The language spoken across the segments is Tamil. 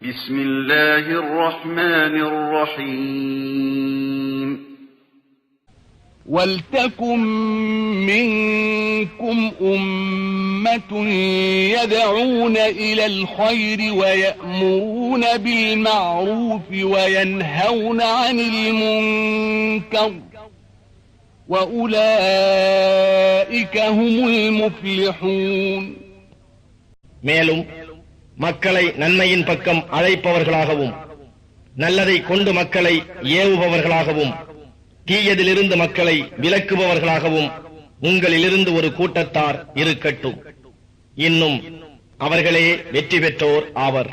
بسم الله الرحمن الرحيم ولتكن منكم أمة يدعون إلى الخير ويأمرون بالمعروف وينهون عن المنكر وأولئك هم المفلحون. மேலும் மக்களை நன்மையின் பக்கம் அழைப்பவர்களாகவும் நல்லதை கொண்டு மக்களை ஏவுபவர்களாகவும் தீயதிலிருந்து மக்களை விலக்குபவர்களாகவும் உங்களிலிருந்து ஒரு கூட்டத்தார் இருக்கட்டும். இன்னும் அவர்களே வெற்றி பெற்றோர் ஆவர்.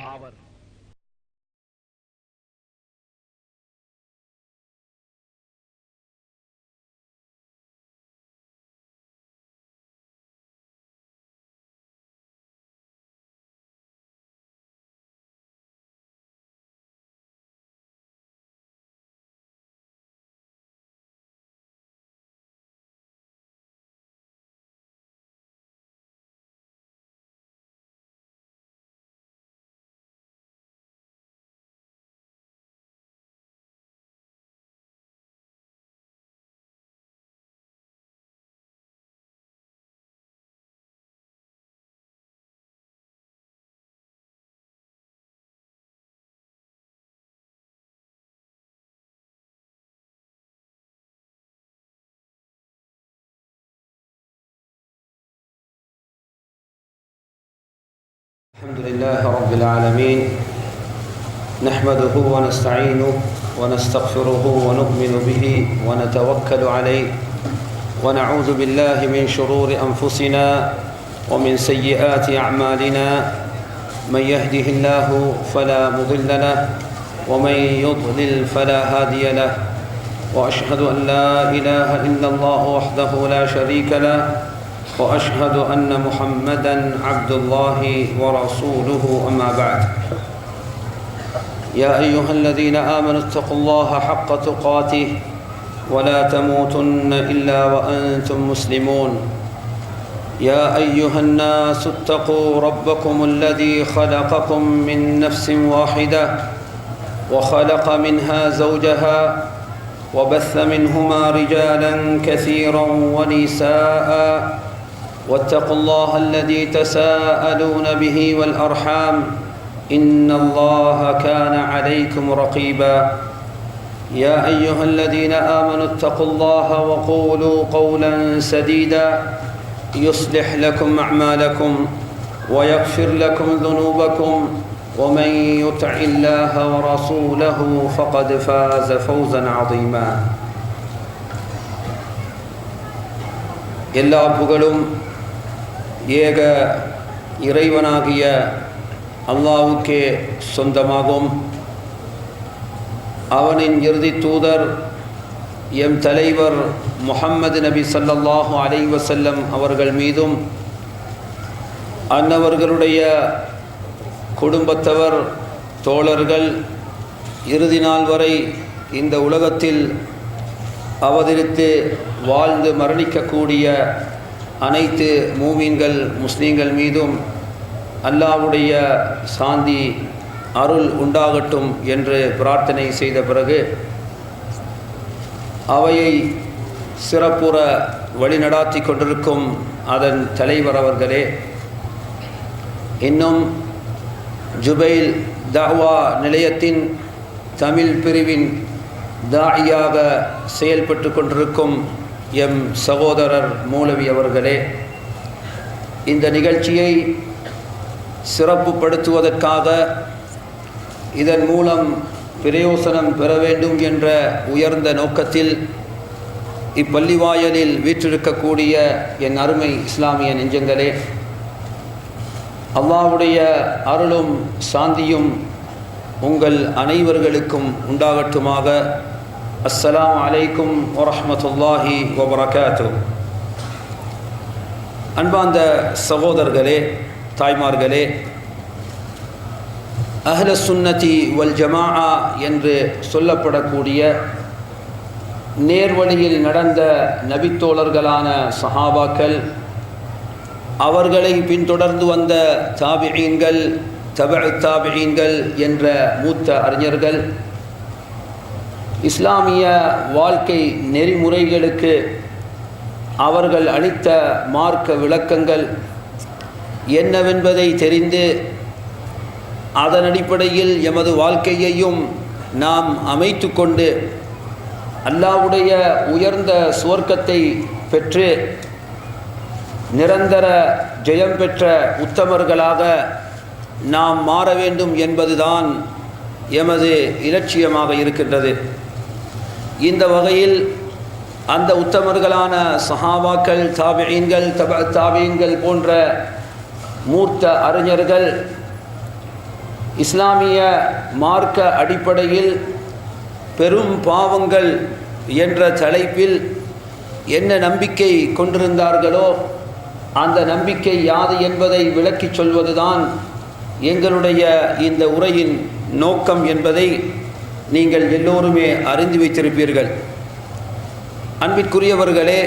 الحمد لله رب العالمين نحمده ونستعينه ونستغفره ونؤمن به ونتوكل عليه ونعوذ بالله من شرور أنفسنا ومن سيئات أعمالنا من يهده الله فلا مضل له ومن يضلل فلا هادي له وأشهد أن لا إله إلا الله وحده لا شريك له وأشهد أن محمدًا عبد الله ورسوله أما بعد يا أيها الذين آمنوا اتقوا الله حق تقاته ولا تموتن إلا وأنتم مسلمون يا أيها الناس اتقوا ربكم الذي خلقكم من نفس واحدة وخلق منها زوجها وبث منهما رجالا كثيرا ونساء واتقوا الله الذي تساءلون به والأرحام إن الله كان عليكم رقيبا يا أيها الذين آمنوا اتقوا الله وقولوا قولا سديدا يصلح لكم أعمالكم ويغفر لكم ذنوبكم ومن يطع الله ورسوله فقد فاز فوزا عظيما. எல்லா புகழும் ஏக இறைவனாகிய அல்லாஹ்வுக்கே சொந்தமாகும். அவனின் இறுதி தூதர் எம் தலைவர் முஹம்மது நபி ஸல்லல்லாஹு அலைஹி வஸல்லம் அவர்கள் மீதும் அன்னவர்களுடைய குடும்பத்தவர் தோழர்கள் இறுதி நாள் வரை இந்த உலகத்தில் அவதரித்து வாழ்ந்து மரணிக்கக்கூடிய அனைத்து மூமீன்கள் முஸ்லீம்கள் மீதும் அல்லாஹ்வுடைய சாந்தி அருள் உண்டாகட்டும் என்று பிரார்த்தனை செய்த பிறகு அவையை சிறப்புற வழிநடாத்தி கொண்டிருக்கும் அதன் தலைவர் அவர்களே, இன்னும் ஜுபைல் தாவா நிலையத்தின் தமிழ் பிரிவின் தாயியாக செயல்பட்டு கொண்டிருக்கும் எம் சகோதரர் மௌலவி அவர்களே, இந்த நிகழ்ச்சியை சிறப்புப்படுத்துவதற்காக இதன் மூலம் பிரயோசனம் பெற வேண்டும் என்ற உயர்ந்த நோக்கத்தில் இப்பள்ளிவாயலில் வீற்றிருக்கக்கூடிய என் அருமை இஸ்லாமிய நெஞ்சங்களே, அல்லாஹ்வுடைய அருளும் சாந்தியும் உங்கள் அனைவர்களுக்கும் உண்டாகட்டுமாக. அஸ்ஸலாமு அலைக்கும் வரஹ்மத்துல்லாஹி வபரகாத்துஹு. அன்பார்ந்த சகோதரர்களே, தாய்மார்களே, அஹ்ல சுன்னதி வல் ஜமாஆ என்று சொல்லப்படக்கூடிய நேர்வழியில் நடந்த நபித்தோழர்களான சஹாபாக்கள், அவர்களை பின்தொடர்ந்து வந்த தாபிஈன்கள், தபஉ தாபிஈன்கள் என்ற மூத்த அறிஞர்கள் இஸ்லாமிய வாழ்க்கை நெறிமுறைகளுக்கு அவர்கள் அளித்த மார்க்க விளக்கங்கள் என்னவென்பதை தெரிந்து அதன் அடிப்படையில் எமது வாழ்க்கையையும் நாம் அமைத்து கொண்டு அல்லாஹ்வுடைய உயர்ந்த சுவர்க்கத்தை பெற்று நிரந்தர ஜெயம் பெற்ற உத்தமர்களாக நாம் மாற வேண்டும் என்பதுதான் எமது இலட்சியமாக இருக்கின்றது. இந்த வகையில் அந்த உத்தமர்களான சஹாபாக்கள், தாபிஈன்கள், தபஅ தாபிஈன்கள் போன்ற மூர்த்த அறிஞர்கள் இஸ்லாமிய மார்க்க அடிப்படையில் பெரும் பாவங்கள் என்ற தலைப்பில் என்ன நம்பிக்கை கொண்டிருந்தார்களோ அந்த நம்பிக்கை யாது என்பதை விளக்கிச் சொல்வதுதான் எங்களுடைய இந்த உரையின் நோக்கம் என்பதை நீங்கள் எல்லோருமே அறிந்து வைத்திருப்பீர்கள். அன்பிற்குரியவர்களே,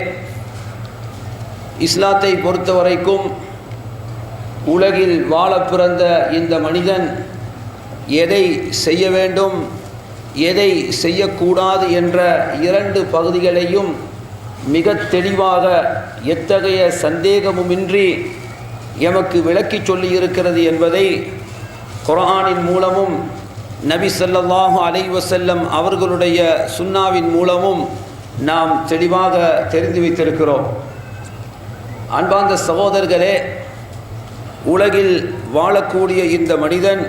இஸ்லாத்தை பொறுத்தவரைக்கும் உலகில் வாழ பிறந்த இந்த மனிதன் எதை செய்ய வேண்டும், எதை செய்யக்கூடாது என்ற இரண்டு பகுதிகளையும் மிக தெளிவாக எத்தகைய சந்தேகமுமின்றி எமக்கு விளக்கி சொல்லியிருக்கிறது என்பதை குர்ஆனின் மூலமும் நபி ஸல்லல்லாஹு அலைஹி வஸல்லம் அவர்களுடைய சுன்னாவின் மூலமும் நாம் தெளிவாக தெரிந்து வைத்திருக்கிறோம். அன்பார்ந்த சகோதரர்களே, உலகில் வாழக்கூடிய இந்த மனிதன்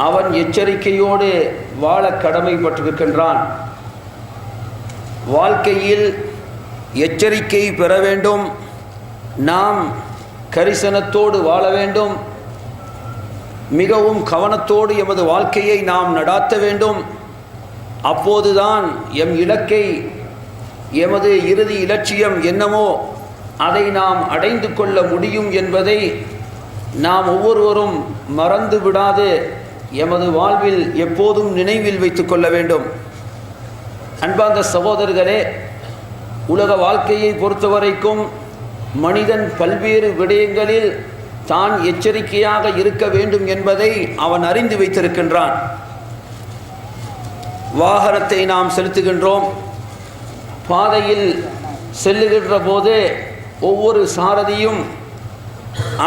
அவன் எச்சரிக்கையோடு வாழ கடமைப்பட்டிருக்கின்றான். வாழ்க்கையில் எச்சரிக்கை பெற வேண்டும், நாம் கரிசனத்தோடு வாழ வேண்டும், மிகவும் கவனத்தோடு எமது வாழ்க்கையை நாம் நடாத்த வேண்டும். அப்போதுதான் எம் இலக்கை, எமது இறுதி இலட்சியம் என்னமோ அதை நாம் அடைந்து கொள்ள முடியும் என்பதை நாம் ஒவ்வொருவரும் மறந்து விடாது எமது வாழ்வில் எப்போதும் நினைவில் வைத்து கொள்ள வேண்டும். அன்பார்ந்த சகோதரர்களே, உலக வாழ்க்கையை பொறுத்தவரைக்கும் மனிதன் பல்வேறு விடயங்களில் தான் எச்சரிக்கையாக இருக்க வேண்டும் என்பதை அவன் அறிந்து வைத்திருக்கின்றான். வாகனத்தை நாம் செலுத்துகின்றோம். பாதையில் செல்லுகின்ற போது ஒவ்வொரு சாரதியும்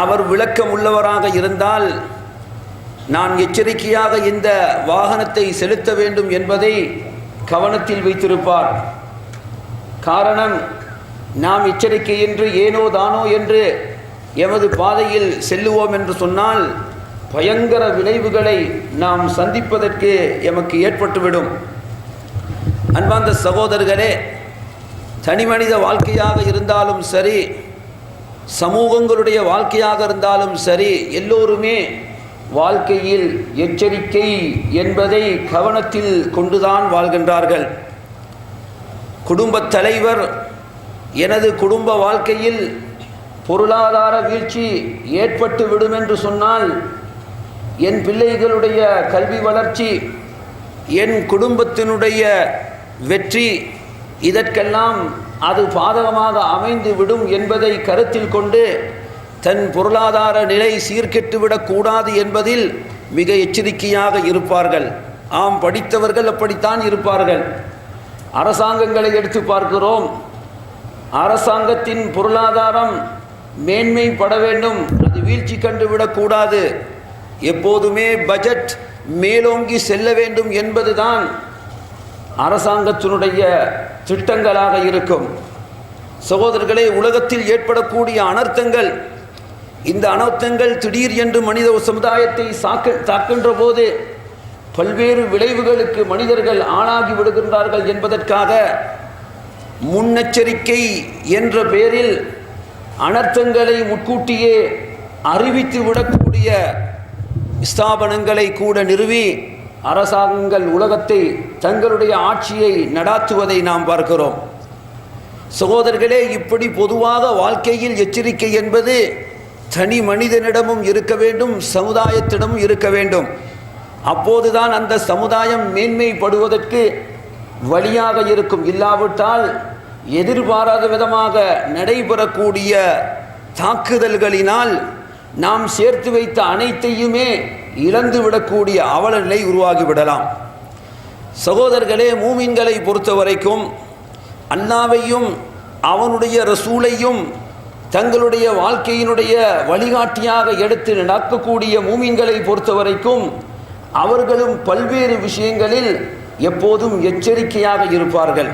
அவர் விளக்கம் உள்ளவராக இருந்தால் நான் எச்சரிக்கையாக இந்த வாகனத்தை செலுத்த வேண்டும் என்பதை கவனத்தில் வைத்திருப்பார். காரணம், நாம் எச்சரிக்கையின்றி ஏனோ தானோ என்று எமது பாதையில் செல்லுவோம் என்று சொன்னால் பயங்கர விளைவுகளை நாம் சந்திப்பதற்கு எமக்கு ஏற்பட்டுவிடும். அன்பார்ந்த சகோதரர்களே, தனிமனித வாழ்க்கையாக இருந்தாலும் சரி, சமூகங்களுடைய வாழ்க்கையாக இருந்தாலும் சரி, எல்லோருமே வாழ்க்கையில் எச்சரிக்கை என்பதை கவனத்தில் கொண்டுதான் வாழ்கின்றார்கள். குடும்பத் தலைவர் எனது குடும்ப வாழ்க்கையில் பொருளாதார வீழ்ச்சி ஏற்பட்டு விடும் என்று சொன்னால் என் பிள்ளைகளுடைய கல்வி வளர்ச்சி, என் குடும்பத்தினுடைய வெற்றி, இதற்கெல்லாம் அது பாதகமாக அமைந்து விடும் என்பதை கருத்தில் கொண்டு தன் பொருளாதார நிலை சீர்கெட்டுவிடக்கூடாது என்பதில் மிக எச்சரிக்கையாக இருப்பார்கள். ஆம், படித்தவர்கள் அப்படித்தான் இருப்பார்கள். அரசாங்கங்களை எடுத்து பார்க்கிறோம். அரசாங்கத்தின் பொருளாதாரம் மேன்மைப்பட வேண்டும், அது வீழ்ச்சி கண்டுவிடக்கூடாது. எப்போதுமே பட்ஜெட் மேலோங்கி செல்ல வேண்டும் என்பதுதான் அரசாங்கத்தினுடைய திட்டங்களாக இருக்கும். சகோதரர்களே, உலகத்தில் ஏற்படக்கூடிய அனர்த்தங்கள், இந்த அனர்த்தங்கள் திடீர் என்று மனித சமுதாயத்தை தாக்கின்ற போது பல்வேறு விளைவுகளுக்கு மனிதர்கள் ஆளாகி விடுகின்றார்கள் என்பதற்காக முன்னெச்சரிக்கை என்ற பெயரில் அனர்த்தங்களை முன்கூட்டியே அறிவித்து விடக்கூடிய ஸ்தாபனங்களை கூட நிறுவி அரசாங்கங்கள் உலகத்தை தங்களுடைய ஆட்சியை நடாத்துவதை நாம் பார்க்கிறோம். சகோதரர்களே, இப்படி பொதுவாக வாழ்க்கையில் எச்சரிக்கை என்பது தனி மனிதனிடமும் இருக்க வேண்டும், சமுதாயத்திடமும் இருக்க வேண்டும். அப்போதுதான் அந்த சமுதாயம் மேன்மைப்படுவதற்கு வழியாக இருக்கும். இல்லாவிட்டால் எதிர்பாராத விதமாக நடைபெறக்கூடிய தாக்குதல்களினால் நாம் சேர்த்து வைத்த அனைத்தையுமே இழந்துவிடக்கூடிய அவல நிலை உருவாகிவிடலாம். சகோதரர்களே, மூமின்களை பொறுத்தவரைக்கும் அல்லாஹ்வையும் அவனுடைய ரசூலையும் தங்களுடைய வாழ்க்கையினுடைய வழிகாட்டியாக எடுத்து நடக்கக்கூடிய மூமின்களை பொறுத்தவரைக்கும் அவர்களும் பல்வேறு விஷயங்களில் எப்போதும் எச்சரிக்கையாக இருப்பார்கள்.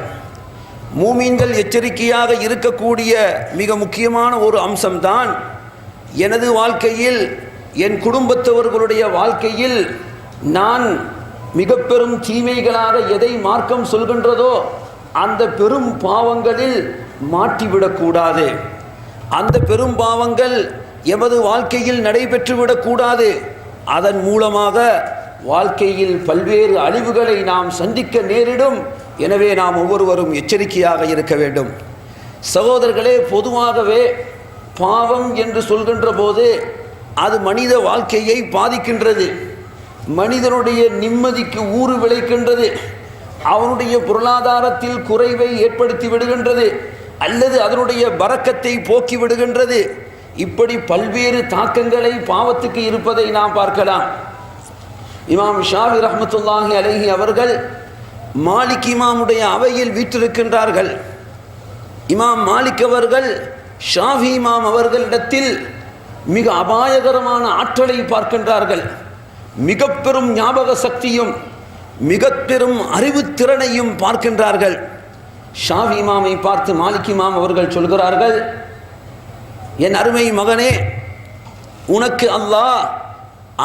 மூமின்கள் எச்சரிக்கையாக இருக்கக்கூடிய மிக முக்கியமான ஒரு அம்சம்தான், எனது வாழ்க்கையில் என் குடும்பத்தவர்களுடைய வாழ்க்கையில் நான் மிக பெரும் தீமைகளாக எதை மார்க்கம் சொல்கின்றதோ அந்த பெரும் பாவங்களில் மாட்டிவிடக்கூடாது. அந்த பெரும் பாவங்கள் எமது வாழ்க்கையில் நடைபெற்றுவிடக்கூடாது. அதன் மூலமாக வாழ்க்கையில் பல்வேறு அழிவுகளை நாம் சந்திக்க நேரிடும். எனவே நாம் ஒவ்வொருவரும் எச்சரிக்கையாக இருக்க வேண்டும். சகோதரர்களே, பொதுவாகவே பாவம் என்று சொல்கின்ற போது அது மனித வாழ்க்கையை பாதிக்கின்றது. மனிதனுடைய நிம்மதிக்கு ஊறு விளைக்கின்றது. அவனுடைய பொருளாதாரத்தில் குறைவை ஏற்படுத்தி விடுகின்றது, அல்லது அதனுடைய பரக்கத்தை போக்கி விடுகின்றது. இப்படி பல்வேறு தாக்கங்களை பாவத்துக்கு இருப்பதை நாம் பார்க்கலாம். இமாம் ஷாஃபி ரஹ்மத்துல்லாஹி அலைஹி அவர்கள் மாலிக் இமாமுடைய அவையில் வீற்றிருக்கின்றார்கள். இமாம் மாலிக் அவர்கள் ஷாஃபி இமாம் அவர்களிடத்தில் மிக அபாயகரமான ஆற்றலை பார்க்கின்றார்கள். மிக பெரும் ஞாபக சக்தியும் மிக பெரும் அறிவுத்திறனையும் பார்க்கின்றார்கள். ஷாஃபி இமாமை பார்த்து மாலிக் இமாம் அவர்கள் சொல்கிறார்கள், என் அருமை மகனே, உனக்கு அல்லாஹ்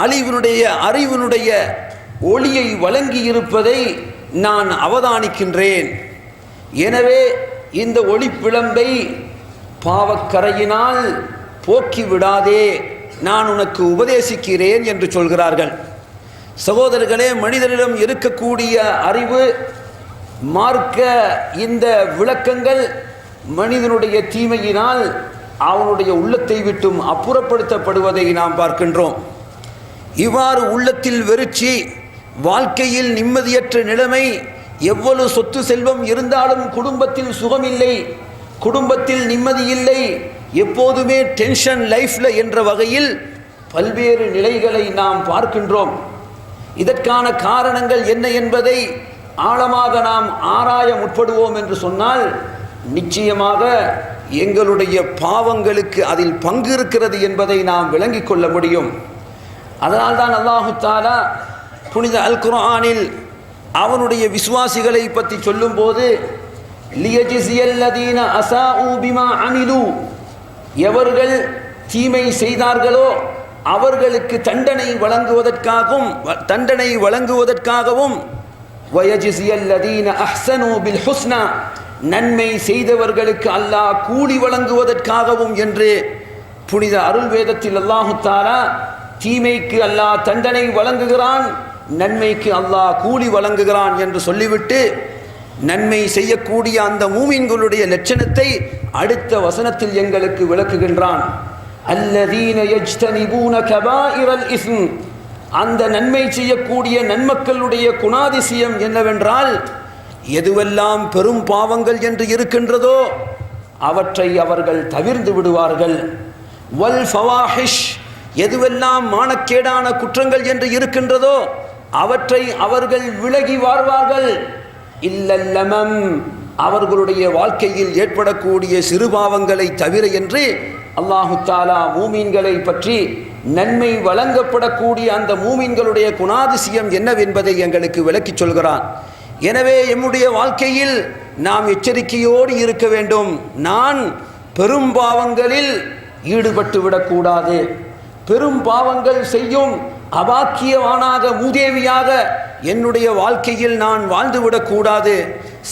அறிவினுடைய ஒளியை வழங்கி இருப்பதை நான் அவதானிக்கின்றேன். எனவே இந்த ஒளி பிழம்பை பாவக்கரையினால் போக்கி விடாதே, நான் உனக்கு உபதேசிக்கிறேன் என்று சொல்கிறார்கள். சகோதரர்களே, மனிதனிடம் இருக்கக்கூடிய அறிவு, மார்க்க இந்த விளக்கங்கள் மனிதனுடைய தீமையினால் அவனுடைய உள்ளத்தை விட்டும் அப்புறப்படுத்தப்படுவதை நாம் பார்க்கின்றோம். இவ்வாறு உள்ளத்தில் வெறுச்சி, வாழ்க்கையில் நிம்மதியற்ற நிலைமை, எவ்வளவு சொத்து செல்வம் இருந்தாலும் குடும்பத்தில் சுகமில்லை, குடும்பத்தில் நிம்மதி இல்லை, எப்போதுமே டென்ஷன் லைஃப்ல என்ற வகையில் பல்வேறு நிலைகளை நாம் பார்க்கின்றோம். இதற்கான காரணங்கள் என்ன என்பதை ஆழமாக நாம் ஆராய முற்படுவோம் என்று சொன்னால் நிச்சயமாக எங்களுடைய பாவங்களுக்கு அதில் பங்கு இருக்கிறது என்பதை நாம் விளங்கிக் கொள்ள முடியும். அதனால்தான் அல்லாஹு தஆலா புனித அல் குர்ஆனில் அவனுடைய விசுவாசிகளை பற்றி சொல்லும்போது, லியஜ்ஸியல்லதீன அஸாஉ பிமா அமிலு, எவர்கள் தீமை செய்தார்களோ அவர்களுக்கு தண்டனை வழங்குவதற்காகவும் வயஜ்ஸியல்லதீன அஹ்ஸனு பில் ஹுஸ்னா, நன்மை செய்தவர்களுக்கு அல்லாஹ் கூலி வழங்குவதற்காகவும் என்று புனித அருள் வேதத்தில் அல்லாஹு தஆலா தீமைக்கு அல்லாஹ் தண்டனை வழங்குகிறான், நன்மைக்கு அல்லாஹ் கூலி வழங்குகிறான் என்று சொல்லிவிட்டு நன்மை செய்யக்கூடிய அந்த மூமின்களுடைய லட்சணத்தை அடுத்த வசனத்தில் எங்களுக்கு விளக்குகின்றான். அல்லதீன யஜ்தனிபூன கபாயிரல் இஸ்ம், அந்த நன்மை செய்யக்கூடிய நன்மக்களுடைய குணாதிசயம் என்னவென்றால், எதுவெல்லாம் பெரும் பாவங்கள் என்று இருக்கின்றதோ அவற்றை அவர்கள் தவிர்ந்து விடுவார்கள். வல் ஃபவாஹிஷ், எதுவெல்லாம் மானக்கேடான குற்றங்கள் என்று இருக்கின்றதோ அவற்றை அவர்கள் விலகி வாழ்வார்கள். இல்லல்லமம், அவர்களுடைய வாழ்க்கையில் ஏற்படக்கூடிய சிறுபாவங்களை தவிர என்று அல்லாஹு தஆலா மூமின்களை பற்றி நன்மை வழங்கப்படக்கூடிய அந்த மூமின்களுடைய குணாதிசயம் என்னவென்பதை எங்களுக்கு விளக்கிச் சொல்கிறான். எனவே எம்முடைய வாழ்க்கையில் நாம் எச்சரிக்கையோடு இருக்க வேண்டும். நான் பெரும் பாவங்களில் ஈடுபட்டு விடக்கூடாது. பெரும் பாவங்கள் செய்யும் அபாக்கியவானாக, மூதேவியாக என்னுடைய வாழ்க்கையில் நான் வாழ்ந்துவிடக்கூடாது.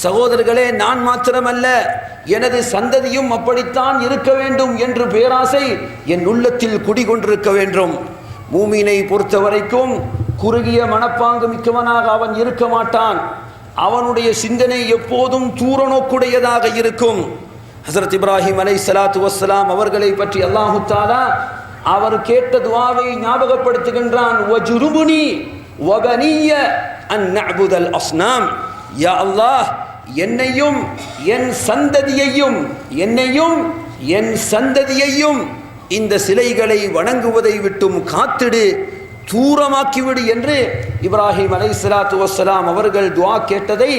சகோதரர்களே, நான் மாத்திரமல்ல, எனது சந்ததியும் அப்படித்தான் இருக்க வேண்டும் என்று பேராசை என் உள்ளத்தில் குடிகொண்டிருக்க வேண்டும். மூமினை பொறுத்த வரைக்கும் குறுகிய மனப்பாங்கு மிக்கவனாக அவன் இருக்க மாட்டான். அவனுடைய சிந்தனை எப்போதும் தூர நோக்குடையதாக இருக்கும். ஹஸரத் இப்ராஹிம் அலைஹிஸ்ஸலாத்து வஸ்ஸலாம் அவர்களை பற்றி அல்லாஹு தஆலா அவர் கேட்ட துஆவை ஞாபகப்படுத்துகின்றான். வஜ்ருபுனி வபனிய அன் நஅபுதல் அஸ்னாம், யா அல்லாஹ், என்னையும் என் சந்ததியையும் இந்த சிலைகளை வணங்குவதை விட்டும் காத்திடு, தூரமாக்கிவிடு என்று இப்ராஹிம் அலைஹிஸ்ஸலாத்து வஸ்ஸலாம் அவர்கள் துஆ கேட்டதை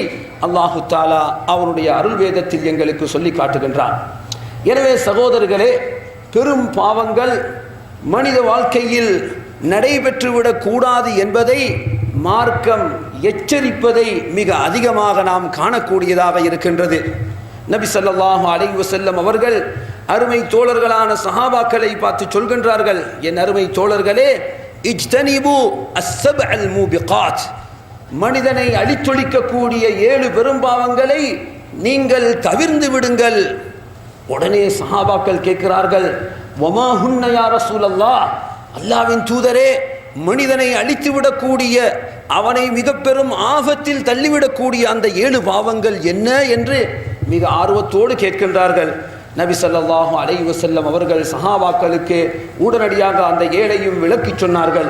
அல்லாஹு தஆலா அவருடைய அருள் வேதத்தில் எங்களுக்கு சொல்லி காட்டுகின்றார். எனவே சகோதரர்களே, பெரும் பாவங்கள் மனித வாழ்க்கையில் நடைபெற்றுவிடக் கூடாது என்பதை மார்க்கம் எச்சரிப்பதை மிக அதிகமாக நாம் காணக்கூடியதாக இருக்கின்றது. நபி ஸல்லல்லாஹு அலைஹி வஸல்லம் அவர்கள் அருமை தோழர்களான சஹாபாக்களை பார்த்து சொல்கின்றார்கள், என் அருமை தோழர்களே, இஜ்தனிபு அஸ்ஸப்அல் மூபிகாத், மனிதனை அழித்தொழிக்கக்கூடிய 7 பெரும்பாவங்களை நீங்கள் தவிர்ந்து விடுங்கள். உடனே சஹாபாக்கள் கேட்கிறார்கள், வமா ஹுன்ன யா ரசூலல்லாஹ், அல்லாஹ்வின் தூதரே, மனிதனை அழித்து விடக்கூடிய, அவனை மிக பெரும் ஆபத்தில் தள்ளிவிடக்கூடிய அந்த 7 பாவங்கள் என்ன என்று மிக ஆர்வத்தோடு கேட்கின்றார்கள். நபி ஸல்லல்லாஹு அலைஹி வஸல்லம் அவர்கள் சஹாபாக்களுக்கு உடனடியாக அந்த 7ஐயும் விளக்கி சொன்னார்கள்.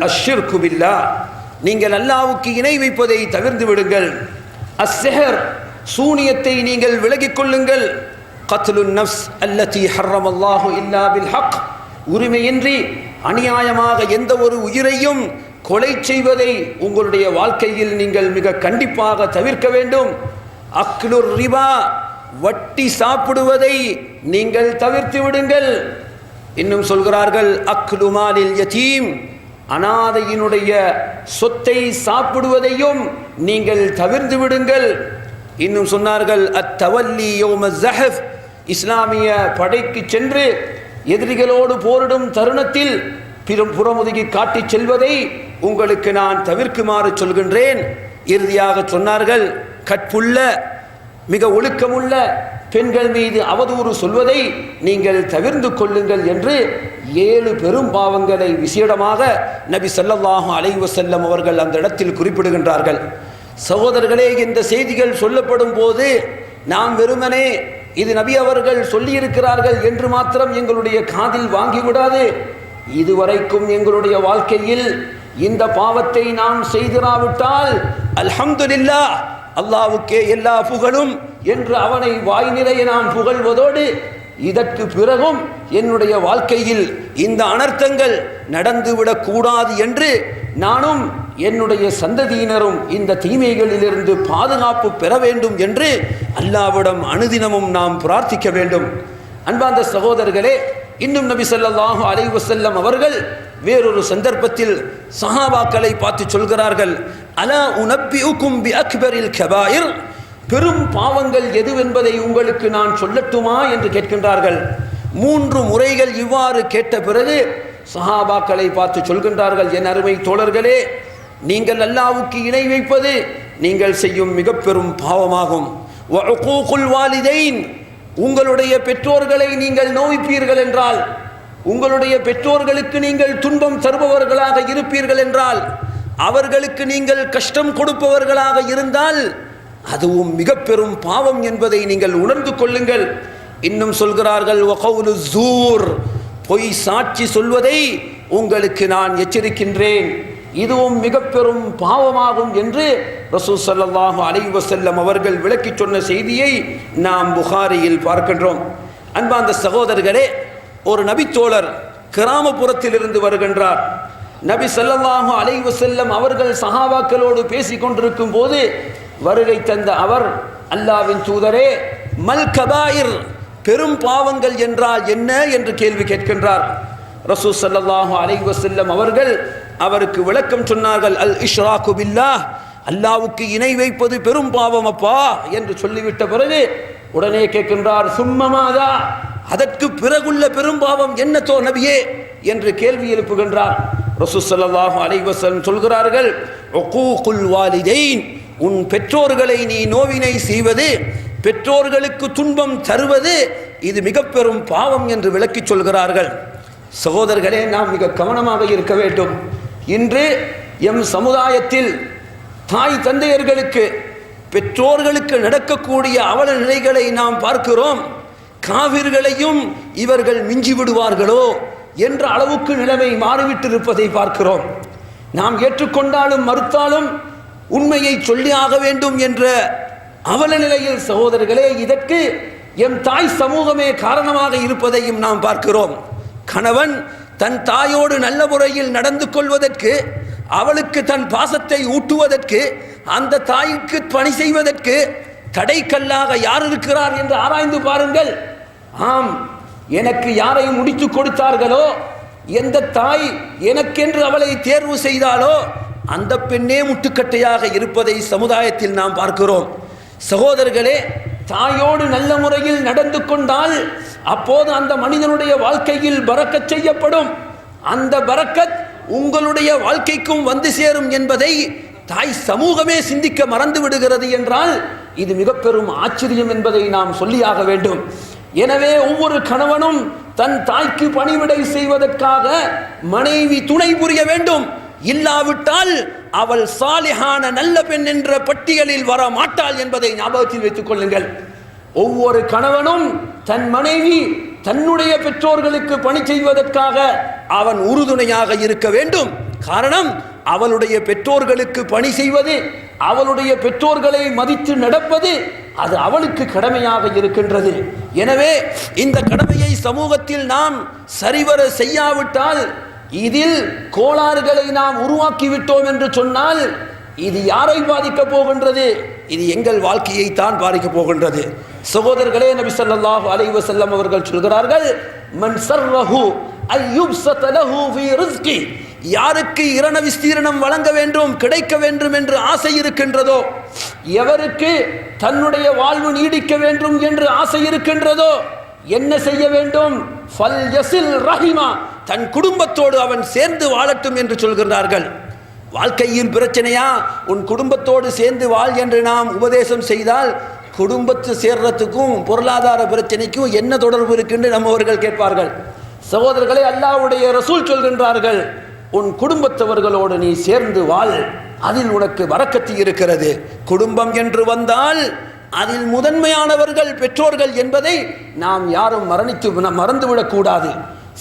அஷ்ஷிர்கு பில்லாஹ், நீங்கள் அல்லாஹ்வுக்கு இணை வைப்பதை தவிர்த்து விடுங்கள். அஸ்ஸிஹர், சூனியத்தை நீங்கள் விலகிக் கொள்ளுங்கள். கத்லுன் நஃப்ஸ் அல்லதி ஹர்ரமல்லாஹு இல்லா பில் ஹக், உரிமையின்றி அநியாயமாக எந்த ஒரு உயிரையும் கொலை செய்வதை உங்களுடைய வாழ்க்கையில் நீங்கள் மிக கண்டிப்பாக தவிர்க்க வேண்டும். அக்லுர் ரிபா, வட்டி சாப்பிடுவதை நீங்கள் தவிர்த்து விடுங்கள். இன்னும் சொல்கிறார்கள், அக்லு மாலில் யதீம், அனாதையினுடைய சொத்தை சாப்பிடுவதையும் நீங்கள் தவிர்த்து விடுங்கள். இன்னும் சொன்னார்கள், அத்தவல்லி யௌம ஸஹஃப், இஸ்லாமிய படைக்கு சென்று எதிரிகளோடு போரிடும் தருணத்தில் புறமுதுகி காட்டிச் செல்வதை உங்களுக்கு நான் தவிர்க்குமாறு சொல்கின்றேன். இறுதியாக சொன்னார்கள், கற்புள்ள மிக ஒழுக்கமுள்ள பெண்கள் மீது அவதூறு சொல்வதை நீங்கள் தவிர்த்து கொள்ளுங்கள் என்று 7 பெரும் பாவங்களை விசேடமாக நபி ஸல்லல்லாஹு அலைஹி வஸல்லம் அவர்கள் அந்த இடத்தில் குறிப்பிடுகின்றார்கள். சகோதரர்களே, இந்த செய்திகள் சொல்லப்படும் போது நாம் வெறுமனே இது நபி அவர்கள் சொல்லியிருக்கிறார்கள் என்று மாத்திரம் எங்களுடைய காதில் வாங்கிவிடாது. இதுவரைக்கும் எங்களுடைய வாழ்க்கையில் இந்த பாவத்தை நாம் செய்திராவிட்டால் அல்ஹம்துலில்லாஹ், அல்லாஹ்வுக்கே எல்லா புகழும் என்று அவனை வாய் நிறைய நாம் புகழ்வதோடு, இதற்கு பிறகும் என்னுடைய வாழ்க்கையில் இந்த அனர்த்தங்கள் நடந்துவிடக் கூடாது என்று நானும் என்னுடைய சந்ததியினரும் இந்த தீமைகளிலிருந்து பாதுகாப்பு பெற வேண்டும் என்று அல்லாஹ்விடம் அனுதினமும் நாம் பிரார்த்திக்க வேண்டும். அன்பார்ந்த சகோதரர்களே, இன்னும் நபி ஸல்லல்லாஹு அலைஹி வஸல்லம் அவர்கள் வேறொரு சந்தர்ப்பத்தில் சஹாபாக்களை பார்த்து சொல்கிறார்கள், அலா உனப்பிஉக்கும் பி அக்பரில் கபாயிர், பெரும் பாவங்கள் எதுவென்பதை உங்களுக்கு நான் சொல்லட்டுமா என்று கேட்கின்றார்கள். 3 முறைகள் இவ்வாறு கேட்ட பிறகு சஹாபாக்களை பார்த்து சொல்கின்றார்கள், என் அருமை தோழர்களே, நீங்கள் அல்லாஹ்வுக்கு இணை வைப்பது நீங்கள் செய்யும் மிக பெரும் பாவமாகும். வஉகூகுல் வாலிதைன், உங்களுடைய பெற்றோர்களை நீங்கள் நோவிப்பீர்கள் என்றால், உங்களுடைய பெற்றோர்களுக்கு நீங்கள் துன்பம் தருபவர்களாக இருப்பீர்கள் என்றால், அவர்களுக்கு நீங்கள் கஷ்டம் கொடுப்பவர்களாக இருந்தால் அதுவும் மிக பெரும் பாவம் என்பதை நீங்கள் உணர்ந்து கொள்ளுங்கள். இன்னும் சொல்கிறார்கள், வகவுலு ஸூர், பொய் சாட்சி சொல்வதை உங்களுக்கு நான் எச்சரிக்கின்றேன், இதுவும் மிக பெரும் பாவமாகும் என்று ரசூல் ஸல்லல்லாஹு அலைஹி வஸல்லம் அவர்கள் விளக்கி சொன்ன செய்தியை நாம் புகாரியில் பார்க்கின்றோம். அன்பார்ந்த சகோதரர்களே, ஒரு நபித்தோழர் கிராமப்புறத்திலிருந்து வருகின்றார். நபி ஸல்லல்லாஹு அலைஹி வஸல்லம் அவர்கள் சஹாபாக்களோடு பேசிக் கொண்டிருக்கும் போது வருகை தந்த அவர், அல்லாஹ்வின் தூதரே, மல் கபாயிர், பெரும் பாவங்கள் என்றால் என்ன என்று கேள்வி கேட்கின்றார். ரசூல் ஸல்லல்லாஹு அலைஹி வஸல்லம் அவர்கள் அவருக்கு விளக்கம் சொன்னார்கள். அல் இஷ்ராக்கு பில்லாஹ், அல்லாஹ்வுக்கு இணை வைப்பது பெரும் பாவம் அப்பா என்று சொல்லிவிட்ட பிறகு உடனே கேட்கின்றார், சும்மமாதா, அதற்கு பிறகுள்ள பெரும் பாவம் என்ன தோ நபியே என்று கேள்வி எழுப்புகின்றார். ரசூல் ஸல்லல்லாஹு அலைஹி வஸல்லம் சொல்கிறார்கள், உகூகுல் வாலிதைன், உன் பெற்றோர்களை நீ நோவினை செய்வது, பெற்றோர்களுக்கு துன்பம் தருவது, இது மிக பெரும் பாவம் என்று விளக்கி சொல்கிறார்கள். சகோதரர்களே, நாம் மிக கவனமாக இருக்க வேண்டும். இன்று எம் சமுதாயத்தில் தாய் தந்தையர்களுக்கு பெற்றோர்களுக்கு நடக்கக்கூடிய அவல நிலைகளை நாம் பார்க்கிறோம். காவிர்களையும் இவர்கள் மிஞ்சி விடுவார்களோ என்ற அளவுக்கு நிலைமை மாறிவிட்டிருப்பதை பார்க்கிறோம். நாம் ஏற்றுக்கொண்டாலும் மறுத்தாலும் உண்மையை சொல்லி ஆக வேண்டும் என்ற அவல நிலையில் சகோதரர்களே, இதற்கு எம் தாய் சமூகமே காரணமாக இருப்பதையும் நாம் பார்க்கிறோம். கணவன் தன் தாயோடு நல்ல முறையில் நடந்து கொள்வதற்கு, அவளுக்கு தன் பாசத்தை ஊட்டுவதற்கு, அந்த தாய்க்கு பணி செய்வதற்கு தடைக்கல்லாக யார் இருக்கிறார் என்று ஆராய்ந்து பாருங்கள். ஆம், எனக்கு யாரை முடித்து கொடுத்தார்களோ, எந்த தாய் எனக்கென்று அவளை தேர்வு செய்தாலோ அந்த பெண்ணே முட்டுக்கட்டையாக இருப்பதை சமுதாயத்தில் நாம் பார்க்கிறோம். சகோதரர்களே, தாயோடு நல்ல முறையில் நடந்து கொண்டால் அப்போது அந்த மனிதனுடைய வாழ்க்கையில் பரக்கத் செய்யப்படும். அந்த பரக்கத் உங்களுடைய வாழ்க்கைக்கும் வந்து சேரும் என்பதை தாய் சமூகமே சிந்திக்க மறந்து விடுகிறது என்றால் இது மிக பெரும் ஆச்சரியம் என்பதை நாம் சொல்லியாக வேண்டும். எனவே ஒவ்வொரு கணவனும் தன் தாய்க்கு பணிவிடை செய்வதற்காக மனைவி துணை புரிய வேண்டும். இல்லாவிட்டால் அவள் சாலிஹான நல்ல பெண் என்ற பட்டியலில் வர மாட்டாள் என்பதை ஞாபகத்தில் வைத்துக் கொள்ளுங்கள். ஒவ்வொரு கணவனும் தன் மனைவி தன்னுடைய பெற்றோர்களுக்கு பணி செய்வதற்காக அவன் உறுதுணையாக இருக்க வேண்டும். காரணம், அவளுடைய பெற்றோர்களுக்கு பணி செய்வது, அவளுடைய பெற்றோர்களை மதித்து நடப்பது அது அவளுக்கு கடமையாக இருக்கின்றது. எனவே இந்த கடமையை சமூகத்தில் நாம் சரிவர செய்யாவிட்டால், இதில் கோளாறுகளை நாம் உருவாக்கிவிட்டோம் என்று சொன்னால் இது யாரை பாதிக்கப் போகின்றது? இது எங்கள் வாழ்க்கையை தான் பாதிக்கப் போகின்றது. சகோதரர்களே, நபி ஸல்லல்லாஹு அலைஹி வஸல்லம் அவர்கள் சொல்கிறார்கள், மன் ஸர்ரஹு அய்யுப்ஸத லஹு ஃபீ ரிஸ்கி, யாருக்கு இரண விஸ்தீரணம் வழங்க வேண்டும், கிடைக்க வேண்டும் என்று ஆசை இருக்கின்றதோ, எவருக்கு தன்னுடைய வாழ்வு நீடிக்க வேண்டும் என்று ஆசை இருக்கின்றதோ என்ன செய்ய வேண்டும்? ஃபல் யஸில் ரஹிமா, தன் குடும்பத்தோடு அவன் சேர்ந்து வாழட்டும் என்று சொல்கிறார்கள். வாழ்க்கையில் பிரச்சனையா, உன் குடும்பத்தோடு சேர்ந்து வாழ் என்று நாம் உபதேசம் செய்தால் குடும்பத்து சேர்றதுக்கும் பொருளாதார பிரச்சனைக்கும் என்ன தொடர்பு இருக்குன்னு நம்மவர்கள் கேட்பார்கள். சகோதரர்களே, அல்லாஹ்வுடைய ரசூல் சொல்கின்றார்கள், உன் குடும்பத்தவர்களோடு நீ சேர்ந்து வாழ், அதில் உனக்கு வரக்கத்து இருக்கிறது. குடும்பம் என்று வந்தால் அதில் முதன்மையானவர்கள் பெற்றோர்கள் என்பதை நாம் யாரும் மறந்துவிடக் கூடாது.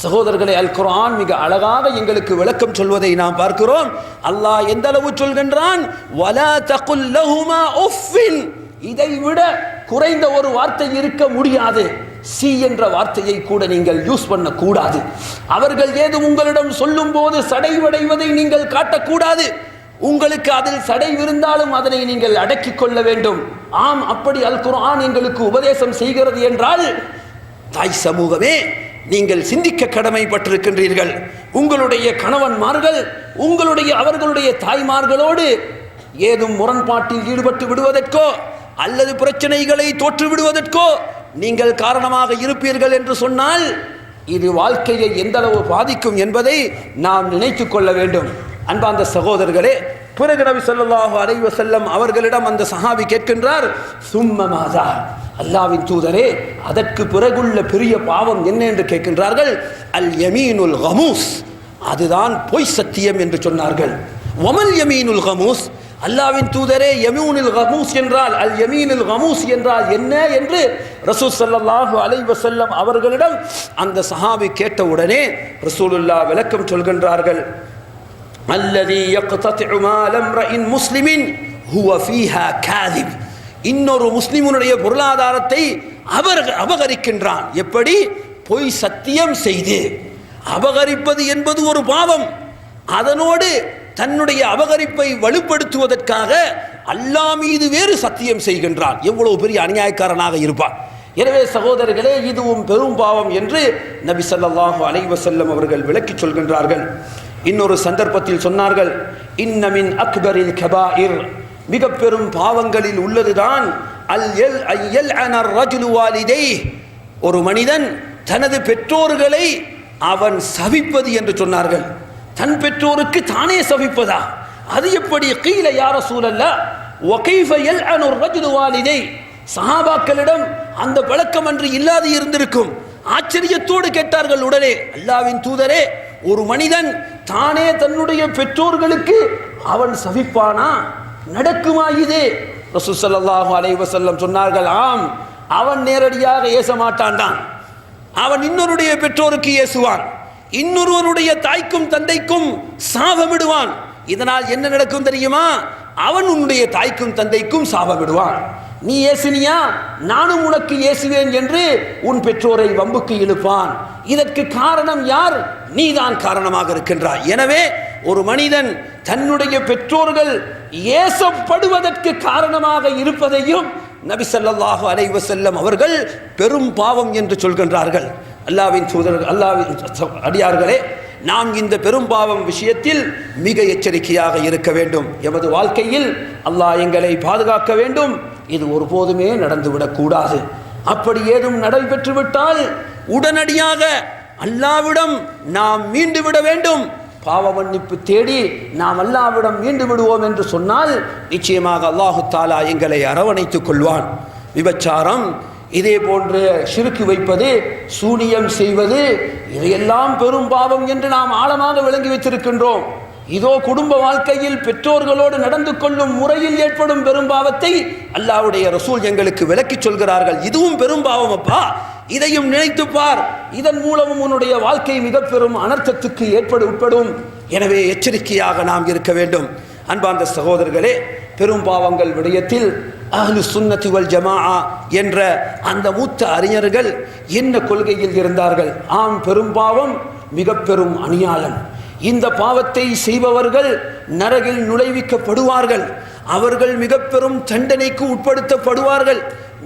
சகோதரர்களே, அல் குர்ஆன் மிக அழகாக எங்களுக்கு விளக்கம் சொல்வதை நாம் பார்க்கிறோம். அல்லாஹ் எந்த அளவு சொல்கின்றான், வலா தகுல் லஹுமா உஃபின், இதை விட குறைந்த ஒரு வார்த்தை இருக்க முடியாது. சி என்ற வார்த்தையை கூட நீங்கள் யூஸ் பண்ண கூடாது. அவர்கள் ஏது உங்களிடம் சொல்லும் போது சடைவடைவதை நீங்கள் காட்டக்கூடாது. உங்களுக்கு அதில் சடைவிருந்தாலும் அதனை நீங்கள் அடக்கிக் கொள்ள வேண்டும். ஆம், அப்படி அல் குர்ஆன் எங்களுக்கு உபதேசம் செய்கிறது என்றால் தாய் சமூகமே நீங்கள் சிந்திக்க கடமைப்பட்டிருக்கின்றீர்கள். உங்களுடைய கணவன்மார்கள் அவர்களுடைய தாய்மார்களோடு ஏதும் முரண்பாட்டில் ஈடுபட்டு விடுவதற்கோ அல்லது பிரச்சனைகளை தோற்று விடுவதற்கோ நீங்கள் காரணமாக இருப்பீர்கள் என்று சொன்னால் இது வாழ்க்கையை எந்த அளவு பாதிக்கும் என்பதை நாம் நினைத்து கொள்ள வேண்டும். அன்பார்ந்த சகோதரர்களே, பிறகு நபி ஸல்லல்லாஹு அலைஹி வஸல்லம் அவர்களிடம் அந்த சஹாபி கேட்கின்றார், சும்ம மாதா, அல்லாஹ்வின் தூதரே அதற்கு பிறகுள்ள பெரிய பாவம் என்ன என்று கேட்கின்றார்கள். அல் யமீனுல் கமூஸ், அதுதான் பொய் சத்தியம் என்று சொன்னார்கள். வமல் யமீனுல் கமூஸ், அல்லாஹ்வின் தூதரே யமீனுல் கமூஸ் என்றால், அல் யமீனுல் கமூஸ் என்றால் என்ன என்று ரசூல் ஸல்லல்லாஹு அலைஹி வஸல்லம் அவர்களிடம் அந்த சஹாபி கேட்டவுடனே ரசூலுல்லாஹ் விளக்கம் சொல்கின்றார்கள், அல்லதி யக்ததிஉ மால இம்ரஇன் முஸ்லிமின் ஹுவ ஃபீஹா காதிப், இன்னொரு முஸ்லிமுடைய பொருளாதாரத்தை அபகரிக்கின்றான். எப்படி? பொய் சத்தியம் செய்து. அபகரிப்பது என்பது ஒரு பாவம். அதனோடு தன்னுடைய அபகரிப்பை வலுப்படுத்துவதற்காக அல்லாஹ் மீது வேறு சத்தியம் செய்கின்றான். எவ்வளவு பெரிய அநியாயக்காரனாக இருப்பான். எனவே சகோதரர்களே, இதுவும் பெரும் பாவம் என்று நபி ஸல்லல்லாஹு அலைஹி வஸல்லம் அவர்கள் விளக்கிச் சொல்கின்றார்கள். இன்னொரு சந்தர்ப்பத்தில் சொன்னார்கள், இன்ன மின் அக்பரில் கபாயிர், மிக பெரும் பாவங்களில் உள்ளதுதான் ஒரு மனிதன் தனது பெற்றோர்களை அவன் சபிப்பது என்று சொன்னார்கள். தன் பெற்றோருக்கு தானே சபிப்பதா? அது எப்படி? கீல யா ரசூலல்லாஹ் வ கைஃப யல்அனு الرجل வாலிதை, சஹாபாக்களிடம் அந்த பழக்கம் அன்று இல்லாது இருந்திருக்கும். ஆச்சரியத்தோடு கேட்டார்கள். உடனே, அல்லாஹ்வின் தூதரே, ஒரு மனிதன் தானே தன்னுடைய பெற்றோர்களுக்கு அவன் சபிப்பானா? நடக்குமா இது? ரசூல் ஸல்லல்லாஹு அலைஹி வஸல்லம் சொன்னார்கள், ஆம், அவன் நேரடியாக ஏச மாட்டான் தான், அவன் இன்னொருடைய பெற்றோருக்கு ஏசுவான், இன்னொருவருடைய தாய்க்கும் தந்தைக்கும் சாபமிடுவான். இதனால் என்ன நடக்கும் தெரியுமா? அவன் உன்னுடைய தாய்க்கும் தந்தைக்கும் சாபமிடுவான். நீ ஏசினியா, நானும் உனக்கு ஏசுவேன் என்று உன் பெற்றோரை வம்புக்கு இழுப்பான். இதற்கு காரணம் யார்? நீதான் காரணமாக இருக்கின்றாய். எனவே ஒரு மனிதன் தன்னுடைய பெற்றோர்கள் ஏசப்படுவதற்கு காரணமாக இருப்பதையும் நபி ஸல்லல்லாஹு அலைஹி வஸல்லம் அவர்கள் பெரும் பாவம் என்று சொல்கின்றார்கள். அல்லாஹ்வின் தூதர், அல்லாஹ்வின் அடியார்களே, நாம் இந்த பெரும் பாவம் விஷயத்தில் மிக எச்சரிக்கையாக இருக்க வேண்டும். எமது வாழ்க்கையில் அல்லாஹ் எங்களை பாதுகாக்க வேண்டும். இது ஒருபோதுமே நடந்துவிடக்கூடாது. அப்படி ஏதும் நடைபெற்றுவிட்டால் உடனடியாக அல்லாஹ்விடம் நாம் மீண்டு விட வேண்டும். பாவ மன்னிப்பு தேடி நாம் அல்லாஹ்விடம் மீண்டு விடுவோம் என்று சொன்னால் நிச்சயமாக அல்லாஹு தாலா எங்களை அரவணைத்துக் கொள்வான். விபச்சாரம், இதே போன்று ஷிர்க் வைப்பது, சூனியம் செய்வது, இதையெல்லாம் பெரும் பாவம் என்று நாம் ஆழமாக விளங்கி வைத்திருக்கின்றோம். இதோ குடும்ப வாழ்க்கையில் பெற்றோர்களோடு நடந்து கொள்ளும் முறையில் ஏற்படும் பெரும் பாவத்தை அல்லாஹ்வுடைய ரசூல் எங்களுக்கு விளக்கி சொல்கிறார்கள். இதுவும் பெரும் பாவம் அப்பா, இதையும் நினைத்துப்பார், இதன் மூலமும் உன்னுடைய வாழ்க்கை மிக பெரும் அனர்த்தத்துக்கு உட்படும். எனவே எச்சரிக்கையாக நாம் இருக்க வேண்டும். அன்பார்ந்த சகோதரர்களே, பெரும் பாவங்கள் விடயத்தில் அஹ்லு சுன்னத்தி வல் ஜமாஆ என்ற அந்த மூத்த அறிஞர்கள் என்ன கொள்கையில் இருந்தார்கள்? ஆம், பெரும் பாவம் மிக பெரும் அநியாயம். இந்த பாவத்தை செய்பவர்கள் நரகில் நுழைவிக்கப்படுவார்கள். அவர்கள் மிக பெரும் தண்டனைக்கு உட்படுத்தப்படுவார்கள்.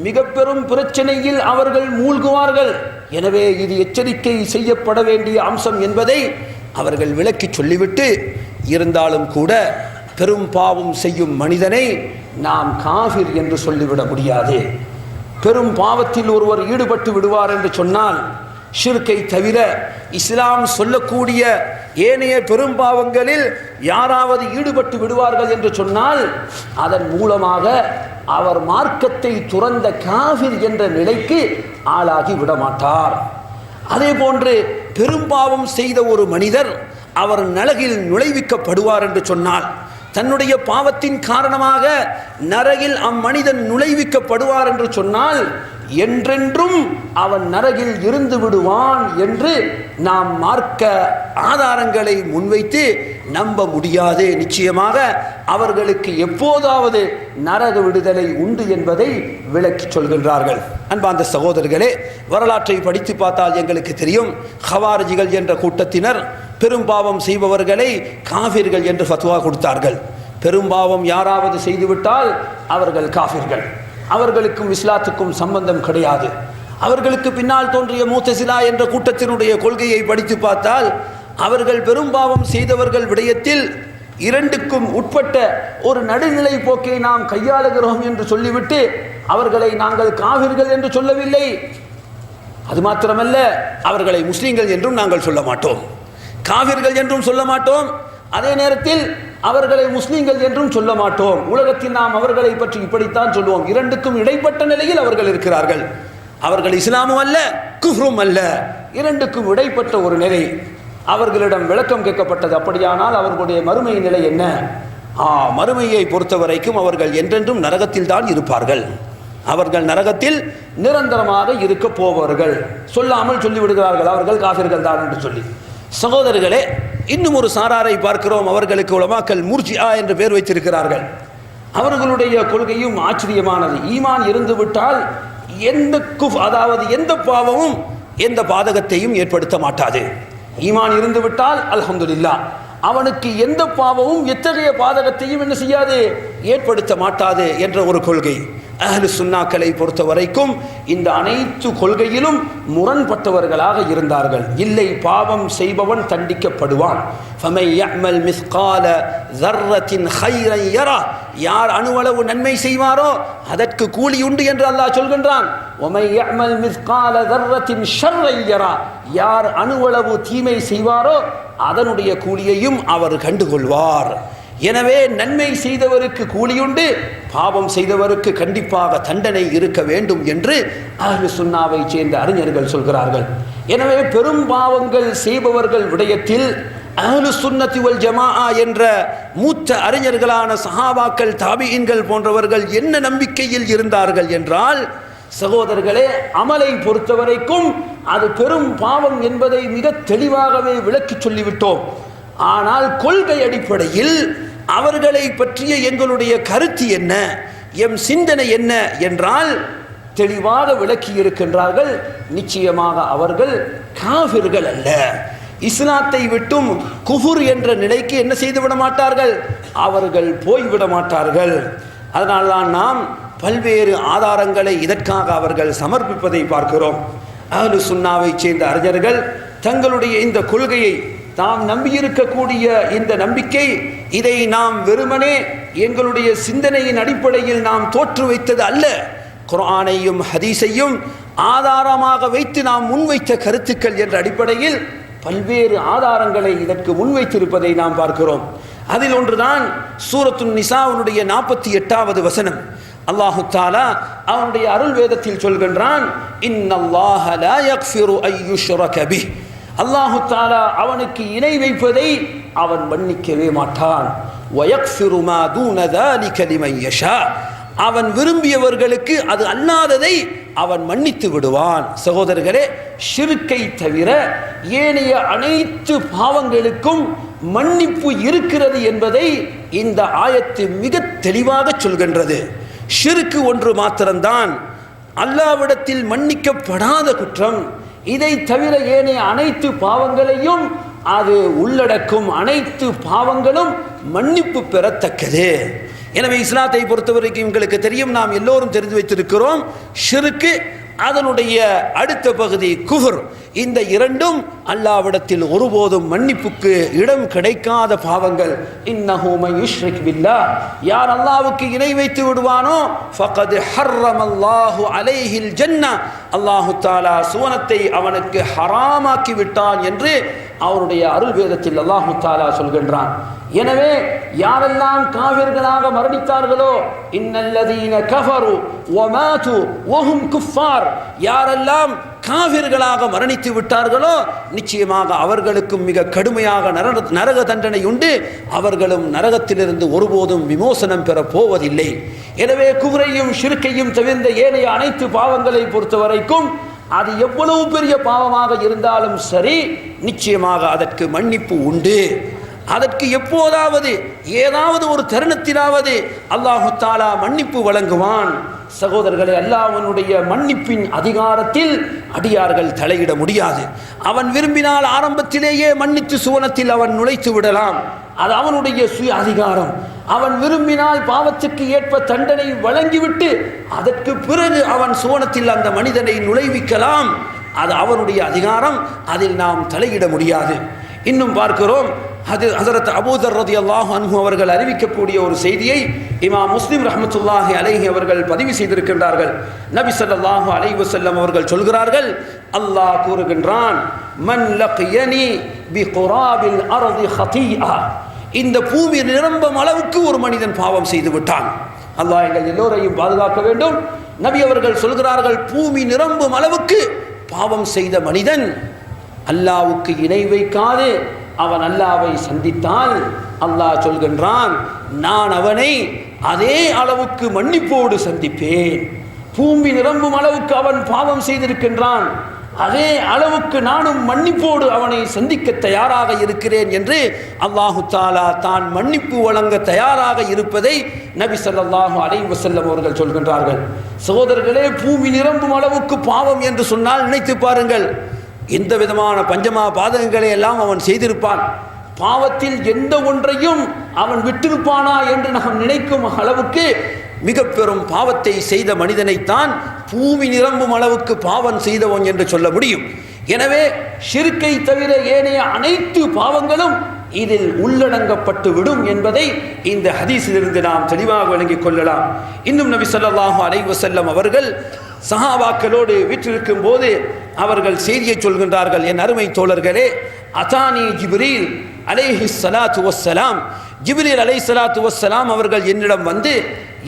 மிக பெரும் பிரச்சனையில் அவர்கள் மூழ்குவார்கள். எனவே இது எச்சரிக்கை செய்யப்பட வேண்டிய அம்சம் என்பதை அவர்கள் விளக்கி சொல்லிவிட்டு, இருந்தாலும் கூட பெரும் பாவம் செய்யும் மனிதனை நாம் காஃபிர் என்று சொல்லிவிட முடியாது. பெரும் பாவத்தில் ஒருவர் ஈடுபட்டு விடுவார் என்று சொன்னால், ஷிர்கை தவிர இஸ்லாம் சொல்லக்கூடிய ஏனைய பெரும் பாவங்களில் யாராவது ஈடுபட்டு விடுவார்கள் என்று சொன்னால் அதன் மூலமாக அவர் மார்க்கத்தை துறந்த காஃபிர் என்ற நிலைக்கு ஆளாகி விடமாட்டார். அதே போன்று பெரும் பாவம் செய்த ஒரு மனிதர் அவர் நரகில் நுழைவிக்கப்படுவார் என்று சொன்னால், தன்னுடைய பாவத்தின் காரணமாக நரகில் அம்மனிதன் நுழைவிக்கப்படுவார் என்று சொன்னால் என்றென்றும் அவன் நரகில் இருந்து விடுவான் என்று நாம் மார்க்க ஆதாரங்களை முன்வைத்து நம்ப முடியாது. நிச்சயமாக அவர்களுக்கு எப்போதாவது நரக விடுதலை உண்டு என்பதை விளக்கி சொல்கின்றார்கள். அன்பார்ந்த சகோதரர்களே, வரலாற்றை படித்து பார்த்தால் எங்களுக்கு தெரியும், ஹவாரிஜிகள் என்ற கூட்டத்தினர் பெரும் பாவம் செய்பவர்களை காஃபிர்கள் என்று ஃபத்வா கொடுத்தார்கள். பெரும் பாவம் யாராவது செய்துவிட்டால் அவர்கள் காஃபிர்கள், அவர்களுக்கும் இஸ்லாத்துக்கும் சம்பந்தம் கிடையாது. அவர்களுக்கு பின்னால் தோன்றிய முத்தஸிலா என்ற கூட்டத்தினுடைய கொள்கையை படித்து பார்த்தால் அவர்கள் பெரும் பாவம் செய்தவர்கள் விடயத்தில் இரண்டுக்கும் உட்பட்ட ஒரு நடுநிலை போக்கை நாம் கையாளுகிறோம் என்று சொல்லிவிட்டு அவர்களை நாங்கள் காஃபிர்கள் என்று சொல்லவில்லை. அது மாத்திரமல்ல, அவர்களை முஸ்லீம்கள் என்றும் நாங்கள் சொல்ல மாட்டோம், காஃபிர்கள் என்றும் சொல்ல மாட்டோம். அதே நேரத்தில் அவர்களை முஸ்லீம்கள் என்றும் சொல்ல மாட்டோம். உலகத்தில் நாம் அவர்களை பற்றி இப்படித்தான் சொல்லுவோம். இரண்டுக்கும் இடைப்பட்ட நிலையில் அவர்கள் இருக்கிறார்கள். அவர்கள் இஸ்லாமும் அல்ல, குஃப்ரும் அல்ல, இரண்டுக்கும் இடைப்பட்ட ஒரு நிலை. அவர்களிடம் விளக்கம் கேட்கப்பட்டது, அப்படியானால் அவர்களுடைய மறுமை நிலை என்ன? மறுமையை பொறுத்தவரைக்கும் அவர்கள் என்றென்றும் நரகத்தில் தான் இருப்பார்கள், அவர்கள் நரகத்தில் நிரந்தரமாக இருக்க போவார்கள். சொல்லாமல் சொல்லிவிடுகிறார்கள் அவர்கள் காஃபிர்கள் தான் என்று சொல்லி. சகோதரர்களே, இன்னும் ஒரு சாராரை பார்க்கிறோம். அவர்களுக்கு உலமாக்கள் முர்ஜிஆ என்று பெயர் வைத்திருக்கிறார்கள். அவர்களுடைய கொள்கையும் ஆச்சரியமானது. ஈமான் இருந்து விட்டால் எந்த பாவமும் எந்த பாதகத்தையும் ஏற்படுத்த மாட்டாது. ஈமான் இருந்து விட்டால் அல்ஹம்துலில்லாஹ், அவனுக்கு எந்த பாவமும் எத்தகைய பாதகத்தையும் என்ன செய்யாது, ஏற்படுத்த மாட்டாது என்ற ஒரு கொள்கை. அஹ்லு சுன்னாக்களை பொறுத்த வரைக்கும் இந்த அனைத்து கொள்கையிலும் முரண்பட்டவர்களாக இருந்தார்கள். இல்லை, பாவம் செய்பவன் தண்டிக்கப்படுவான். ஃபமை யஅமல் மிஸ்கால ஸர்ரத்தின் கைரன் யரா, யார் அணுவளவு நன்மை செய்வாரோ அதற்கு கூலி உண்டு என்று அல்லாஹ் சொல்கின்றான். வமை யஅமல் மிஸ்கால ஸர்ரத்தின் ஷர்ரன் யரா, யார் அணுவளவு தீமை செய்வாரோ அதனுடைய கூலியையும் அவர் கண்டுகொள்வார். எனவே நன்மை செய்தவருக்கு கூலியுண்டு, பாவம் செய்தவருக்கு கண்டிப்பாக தண்டனை இருக்க வேண்டும் என்று அஹ்லு சுன்னாவை சேர்ந்த அறிஞர்கள் சொல்கிறார்கள். எனவே பெரும் பாவங்கள் செய்பவர்கள் விடயத்தில் அஹ்லு சுன்னத்தி வல் ஜமாஆ என்ற மூத்த அறிஞர்களான சஹாபாக்கள், தாபிஈன்கள் போன்றவர்கள் என்ன நம்பிக்கையில் இருந்தார்கள் என்றால், சகோதரர்களே, அமலை பொறுத்தவரைக்கும் அது பெரும் பாவம் என்பதை மிக தெளிவாகவே விளக்கி சொல்லிவிட்டோம். ஆனால் கொள்கை அடிப்படையில் அவர்களை பற்றிய எங்களுடைய கருத்து என்ன, எம் சிந்தனை என்ன என்றால் தெளிவாக விளக்கி இருக்கின்றார்கள். நிச்சயமாக அவர்கள் காஃபிர்கள் அல்ல. இஸ்லாத்தை விட்டும் குஃபுர் என்ற நிலைக்கு என்ன செய்து விட மாட்டார்கள், அவர்கள் போய்விட மாட்டார்கள். அதனால்தான் நாம் பல்வேறு ஆதாரங்களை இதற்காக அவர்கள் சமர்ப்பிப்பதை பார்க்கிறோம். அஹ்லு சுன்னாவை சேர்ந்த அறிஞர்கள் தங்களுடைய இந்த கொள்கையை, தாம் நம்பியிருக்கக்கூடிய இந்த நம்பிக்கை, இதை நாம் வெறுமனே எங்களுடைய சிந்தனையின் அடிப்படையில் நாம் தோற்று வைத்தது அல்ல. குர்ஆனையும் ஹதீஸையும் ஆதாரமாக வைத்து நாம் முன்வைத்த கருத்துக்கள் என்ற அடிப்படையில் பல்வேறு ஆதாரங்களை இதற்கு முன்வைத்திருப்பதை நாம் பார்க்கிறோம். அதில் ஒன்றுதான் சூரத்துன் நிசாவுடைய 48வது வசனம். அல்லாஹு தஆலா அவனுடைய அருள் வேதத்தில் சொல்கின்றான், இன்னல்லாஹ லா யக்ஃபிரு அன் யுஷ்ரக பிஹ். அல்லாஹு தஆலா அவனுக்கு இணை வைப்பதை அவன் மன்னிக்கவே மாட்டான். வயக்ஃபிரு மா தூன ذلك லிமன் யஷா. அவன் விரும்பியவர்களுக்கு அது அல்லாததை அவன் மன்னித்து விடுவான். சகோதரர்களே, ஷிர்க்கை தவிர ஏனைய அனைத்து பாவங்களுக்கும் மன்னிப்பு இருக்கிறது என்பதை இந்த ஆயத்து மிக தெளிவாக சொல்கின்றது. ஷிர்க்கு ஒன்று மாத்திரம்தான் அல்லாஹ்விடத்தில் மன்னிக்கப்படாத குற்றம். இதை தவிர ஏனைய அனைத்து பாவங்களையும் அது உள்ளடக்கும். அனைத்து பாவங்களும் மன்னிப்பு பெறத்தக்கது. எனவே இஸ்லாத்தை பொறுத்தவரைக்கும் உங்களுக்கு தெரியும், நாம் எல்லோரும் தெரிந்து வைத்திருக்கிறோம், ஷிர்க்கு, அதனுடைய அடுத்த பகுதி குஃப்ர். இந்த இரண்டும் அல்லாஹ்விடத்தில் ஒருபோதும் மன்னிப்புக்கு இடம் கிடைக்காத பாவங்கள். இன்னஹு மன் யுஷ்ரிக் பில்லாஹ், யார் அல்லாஹ்வுக்கு இணை வைத்து விடுவானோ ஃபகத் ஹர்ரமல்லாஹு அலைஹில் ஜன்னah, அல்லாஹு தஆலா சுவனத்தை அவனுக்கு ஹராமாக்கி விட்டான் என்று அவருடைய அருள் வேதத்தில் அல்லாஹு தஆலா சொல்கின்றான். எனவே யாரெல்லாம் காஃபிர்களாக மரணித்தார்களோ, இன்னல்லதீன கஃபரு வமாது வஹும் குஃபார், யாரெல்லாம் காஃபிர்களாக மரணித்து விட்டார்களோ நிச்சயமாக அவர்களுக்கும் மிக கடுமையாக நரக தண்டனை உண்டு. அவர்களும் நரகத்திலிருந்து ஒருபோதும் விமோசனம் பெற போவதில்லை. எனவே குஃப்ரையும் ஷிர்க்கையும் தவிர்ந்த ஏனைய அனைத்து பாவங்களை பொறுத்தவரைக்கும் அது எவ்வளவு பெரிய பாவமாக இருந்தாலும் சரி, நிச்சயமாக அதற்கு மன்னிப்பு உண்டு. அதற்கு எப்போதாவது ஏதாவது ஒரு தருணத்திலாவது அல்லாஹு தஆலா மன்னிப்பு வழங்குவான். சகோதரர்களே, அல்லாஹ்வினுடைய மன்னிப்பின் அதிகாரத்தில் அடியார்கள் தலையிட முடியாது. அவன் விரும்பினால் ஆரம்பத்திலேயே மன்னித்து சுவனத்தில் அவன் நுழைத்து விடலாம். அது அவனுடைய சுய அதிகாரம். அவன் விரும்பினால் பாவத்துக்கு ஏற்ப தண்டனை வழங்கிவிட்டு அதற்கு பிறகு அவன் சுவனத்தில் அந்த மனிதனை நுழைவிக்கலாம். அது அவனுடைய அதிகாரம். அதில் நாம் தலையிட முடியாது. இன்னும் பார்க்கிறோம், ஹஸரத் அபூ தர் ரலியல்லாஹு அன்ஹு அவர்கள் அறிவிக்கக்கூடிய ஒரு செய்தியை இமாம் முஸ்லிம் ரஹ்மத்துல்லாஹி அலைஹி அவர்கள் பதிவு செய்திருக்கின்றார்கள். நபி ஸல்லல்லாஹு அலைஹி வஸல்லம் அவர்கள் சொல்கிறார்கள், அல்லாஹ் கூறுகின்றான், மன் லகியனி பிகுராபில் அர்தி ஹதீஆ, இந்த பூமி நிரம்பும் அளவுக்கு ஒரு மனிதன் பாவம் செய்து விட்டான். அல்லாஹ் எங்கள் எல்லோரையும் பாதுகாக்க வேண்டும். நபி அவர்கள் சொல்கிறார்கள், பூமி நிரம்பும் அளவுக்கு பாவம் செய்த மனிதன் அல்லாஹ்வுக்கு இணை வைக்காது அவன் அல்லாஹ்வை சந்தித்தால் அல்லாஹ் சொல்கின்றான், நான் அவனை அதே அளவுக்கு மன்னிப்போடு சந்திப்பேன். பூமி நிரம்பும் அளவுக்கு அவன் பாவம் செய்திருக்கின்றான், அதே அளவுக்கு நானும் மன்னிப்போடு அவனை சந்திக்க தயாராக இருக்கிறேன் என்று அல்லாஹு தஆலா தான் மன்னிப்பு வழங்க தயாராக இருப்பதை நபி ஸல்லல்லாஹு அலைஹி வஸல்லம் அவர்கள் சொல்கின்றார்கள். சகோதரர்களே, பூமி நிரம்பும் அளவுக்கு பாவம் என்று சொன்னால் நினைத்து பாருங்கள், எந்த விதமான பஞ்சமா பாதகங்களை எல்லாம் அவன் செய்திருப்பான். பாவத்தில் எந்த ஒன்றையும் அவன் விட்டிருப்பானா என்று நாம் நினைக்கும் அளவுக்கு மிக பெரும் பாவத்தை செய்த மனிதனைத்தான் பூமி நிரம்பும் அளவுக்கு பாவம் செய்தவன் என்று சொல்ல முடியும். எனவே ஷிர்க்கை தவிர ஏனைய அனைத்து பாவங்களும் இதில் உள்ளடங்கப்பட்டு விடும் என்பதை இந்த ஹதீஸிலிருந்து நாம் தெளிவாக விளங்கிக் கொள்ளலாம். இன்னும் நபி ஸல்லல்லாஹு அலைஹி வஸல்லம் அவர்கள் சஹாபாக்களோடு வீற்றிருக்கும் போது அவர்கள் செய்தியை சொல்கின்றார்கள், என் அருமை தோழர்களே, அதானி ஜிப்ரீல் அலைஹி ஸலாத்து வஸ்ஸலாம், ஜிப்ரீல் அலைஹிஸ்ஸலாத்து வஸ்ஸலாம் அவர்கள் என்னிடம் வந்து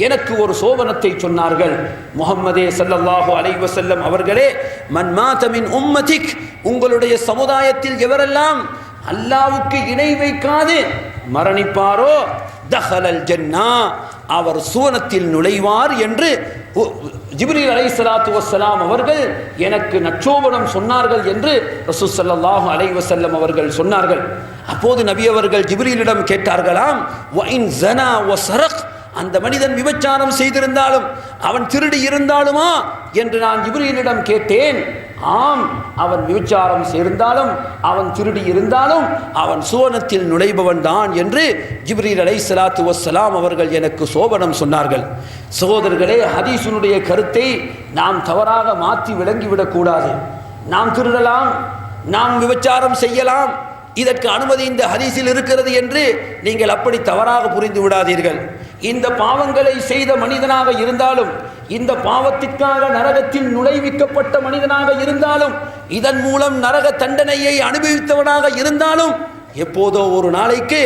எனக்கு ஒரு சோபனத்தை சொன்னார்கள். முஹம்மதே ஸல்லல்லாஹு அலைஹி வஸல்லம் அவர்களே, மன் மாத மின் உம்மதிக், உங்களுடைய சமுதாயத்தில் எவரெல்லாம் அல்லாஹ்வுக்கு இணை வைக்காது மரணிப்பாரோ தஹலல் ஜன்னா, அவர் சுவனத்தில் நுழைவார் என்று ஜிப்ரீல் அலைஹிஸ்ஸலாத்து வஸ்ஸலாம் அவர்கள் எனக்கு நற்சோபனம் சொன்னார்கள் என்று ரசூல் ஸல்லல்லாஹு அலைஹி வஸல்லம் அவர்கள் சொன்னார்கள். அப்போது நபி அவர்கள் ஜிப்ரீலிடம் கேட்டார்களாம், வ இன் ஸனா வ ஸரக், அந்த மனிதன் விபச்சாரம் செய்திருந்தாலும் அவன் திருடி இருந்தாலுமா என்று நான் ஜிப்ரீலிடம் கேட்டேன். ஆம், அவன் விபச்சாரம் செய்திருந்தாலும் அவன் திருடி இருந்தாலும் அவன் சுவனத்தில் நுழைபவன் தான் என்று ஜிப்ரீல் அலைஹிஸ்ஸலாத்து வஸ்ஸலாம் அவர்கள் எனக்கு சோபனம் சொன்னார்கள். சகோதரர்களே, ஹதீஸினுடைய கருத்தை நாம் தவறாக மாற்றி விளங்கிவிடக்கூடாது. நாம் திருடலாம், நாம் விபச்சாரம் செய்யலாம், இதற்கு அனுமதி இந்த ஹதீஸில் இருக்கிறது என்று நீங்கள் அப்படி தவறாக புரிந்து விடாதீர்கள். இந்த பாவங்களை செய்த மனிதனாக இருந்தாலும், இந்த பாவத்திற்காக நரகத்தில் நுழைவிக்கப்பட்ட மனிதனாக இருந்தாலும், இதன் மூலம் நரக தண்டனையை அனுபவித்தவனாக இருந்தாலும் எப்போதோ ஒரு நாளைக்கு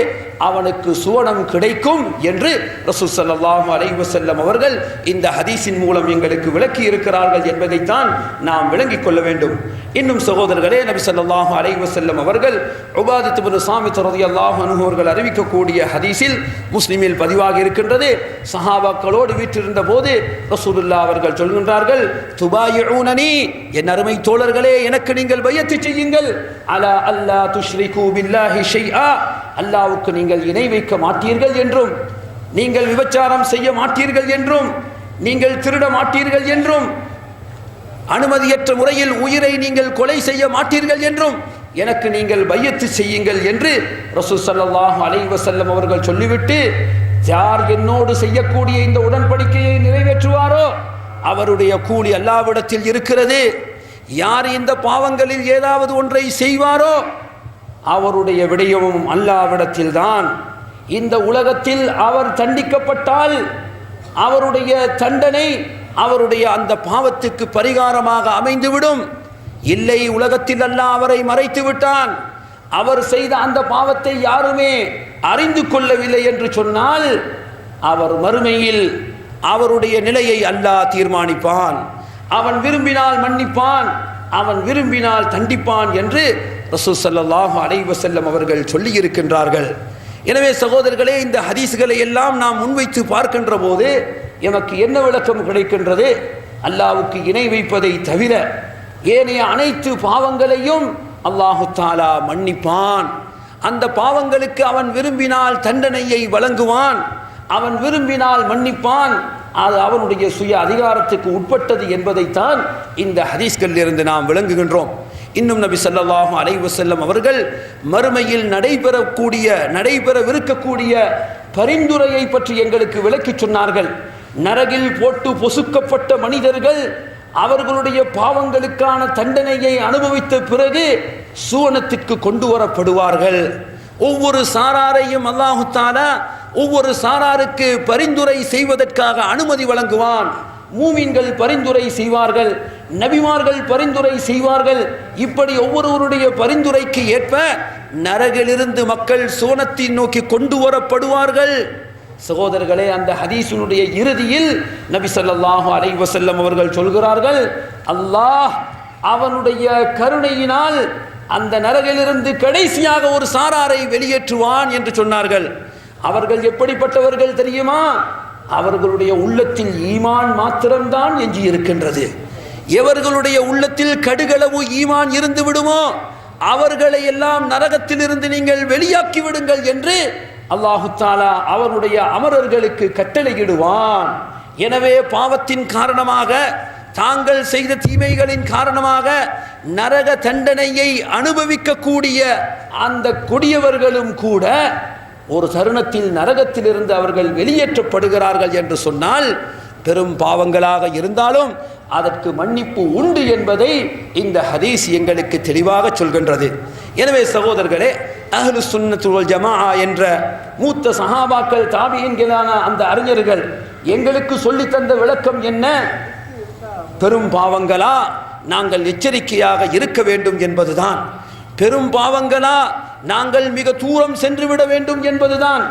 அவனுக்கு சுவனம் கிடைக்கும் என்று ரசூல் ஸல்லல்லாஹு அலைஹி வஸல்லம் அவர்கள் இந்த ஹதீஸின் மூலம் எங்களுக்கு விளக்கி இருக்கிறார்கள் என்பதைத்தான் நாம் விளங்கிக் கொள்ள வேண்டும். இன்னும் சகோதரர்களே, நபி ஸல்லல்லாஹு அலைஹி வஸல்லம் அவர்கள் உபாதத் இப்னு ஸாமித் ரலியல்லாஹு அன்ஹு அவர்கள் அறிவிக்கக்கூடிய ஹதீஸில் முஸ்லிமில் பதிவாகி இருக்கின்றது. சஹாபாக்களோடு வீற்றிருந்த போது ரசூலுல்லாஹ் அவர்கள் சொல்கின்றார்கள், துபாயிஊனனி, என் அருமை தோழர்களே, எனக்கு நீங்கள் பையத்து செய்யுங்கள், அலா அல்லா துஷ்ரிகு பில்லாஹி ஷைஆ, அல்லாஹ்வுக்கு நீங்கள் இணை வைக்க மாட்டீர்கள் என்றும், நீங்கள் விபச்சாரம் செய்ய மாட்டீர்கள் என்றும், நீங்கள் திருட மாட்டீர்கள் என்றும், அனுமதியற்ற முறையில் உயிரை நீங்கள் கொலை செய்ய மாட்டீர்கள் என்றும் எனக்கு நீங்கள் பையத்து செய்யுங்கள் என்று ரசூல் ஸல்லல்லாஹு அலைஹி வஸல்லம் அவர்கள் சொல்லிவிட்டு, யார் என்னோடு செய்யக்கூடிய இந்த உடன்படிக்கையை நிறைவேற்றுவாரோ அவருடைய கூலி அல்லாஹ்விடத்தில் இருக்கிறது. யார் இந்த பாவங்களில் ஏதாவது ஒன்றை செய்வாரோ அவருடைய விடயமும் அல்லாஹ்விடத்தில் தான். இந்த உலகத்தில் அவர் தண்டிக்கப்பட்டால் அவருடைய தண்டனை அவருடைய அந்த பாவத்துக்கு பரிகாரமாக அமைந்துவிடும். இல்லை, உலகத்தில் அல்லாஹ் அவரை மறைத்து விட்டான், அவர் செய்த அந்த பாவத்தை யாருமே அறிந்து கொள்ளவில்லை என்று சொன்னால் அவர் மறுமையில் அவருடைய நிலையை அல்லாஹ் தீர்மானிப்பான். அவன் விரும்பினால் மன்னிப்பான், அவன் விரும்பினால் தண்டிப்பான் என்று ரசூல் ஸல்லல்லாஹு அலைஹி வஸல்லம் அவர்கள் சொல்லி இருக்கின்றார்கள். எனவே சகோதரர்களே, இந்த ஹதீஸ்களை எல்லாம் நாம் முன்வைத்து பார்க்கின்ற போது எமக்கு என்ன விளக்கம் கிடைக்கின்றது? அல்லாஹ்வுக்கு இணை வைப்பதை தவிர ஏனைய அனைத்து பாவங்களையும் அல்லாஹு தஆலா மன்னிப்பான். அந்த பாவங்களுக்கு அவன் விரும்பினால் தண்டனையை வழங்குவான், அவன் விரும்பினால் மன்னிப்பான். அது அவனுடைய சுய அதிகாரத்துக்கு உட்பட்டது என்பதைத்தான் இந்த ஹதீஸ்களிலிருந்து நாம் விளங்குகின்றோம். இன்னும் நபி ஸல்லல்லாஹு அலைஹி வஸல்லம் அவர்கள் மறுமையில் நடைபெறவிருக்கக்கூடிய பரிந்துரையை பற்றி எங்களுக்கு விளக்கிச் சொன்னார்கள். நரகில் போட்டு பொசுக்கப்பட்ட மனிதர்கள் அவர்களுடைய பாவங்களுக்கான தண்டனையை அனுபவித்த பிறகு சுவனத்திற்கு கொண்டு வரப்படுவார்கள். ஒவ்வொரு சாராரையும் அல்லாஹு தஆலா ஒவ்வொரு சாராருக்கு பரிந்துரை செய்வதற்காக அனுமதி வழங்குவான். மூமின்கள் பரிந்துரை செய்வார்கள், நபிமார்கள் பரிந்துரை செய்வார்கள். இப்படி ஒவ்வொருவருடைய பரிந்துரைக்கு ஏற்ப நரகிலிருந்து மக்கள் சுவனத்தை நோக்கி கொண்டு வரப்படுவார்கள். சகோதரர்களே, அந்த ஹதீஸினுடைய இறுதியில் நபி ஸல்லல்லாஹு அலைஹி வஸல்லம் அவர்கள் சொல்கிறார்கள், அல்லாஹ் அவனுடைய கருணையினால் அந்த நரகிலிருந்து கடைசியாக ஒரு சாராரை வெளியேற்றுவான் என்று சொன்னார்கள். அவர்கள் எப்படிப்பட்டவர்கள் தெரியுமா? அவர்களுடைய உள்ளத்தில் ஈமான் மாத்திரம்தான் எஞ்சி இருக்கின்றது. எவர்களுடைய உள்ளத்தில் கடுகளவு ஈமான் இருந்து விடுமோ அவர்களை எல்லாம் நரகத்திலிருந்து நீங்கள் வெளியாக்கி விடுங்கள் என்று அல்லாஹு தஆலா அவருடைய அமரர்களுக்கு கட்டளையிடுவான். எனவே பாவத்தின் காரணமாக, தாங்கள் செய்த தீமைகளின் காரணமாக நரக தண்டனையை அனுபவிக்கக்கூடிய அந்த கொடியவர்களும் கூட ஒரு தருணத்தில் நரகத்திலிருந்து அவர்கள் வெளியேற்றப்படுகிறார்கள் என்று சொன்னால், பெரும் பாவங்களாக இருந்தாலும் அதற்கு மன்னிப்பு உண்டு என்பதை இந்த ஹதீஸ் எங்களுக்கு தெளிவாக சொல்கின்றது. எனவே சகோதரர்களே, அஹ்லு சுன்னத்து வல் ஜமாஅ என்ற மூத்த சஹாபாக்கள், தாபிஈன்களான அந்த அறிஞர்கள் எங்களுக்கு சொல்லித் தந்த விளக்கம் என்ன? பெரும் பாவங்களா நாங்கள் எச்சரிக்கையாக இருக்க வேண்டும் என்பதுதான். பெரும் பாவங்களா நாங்கள் மிக தூரம் சென்று விட வேண்டும் என்பதுதான்.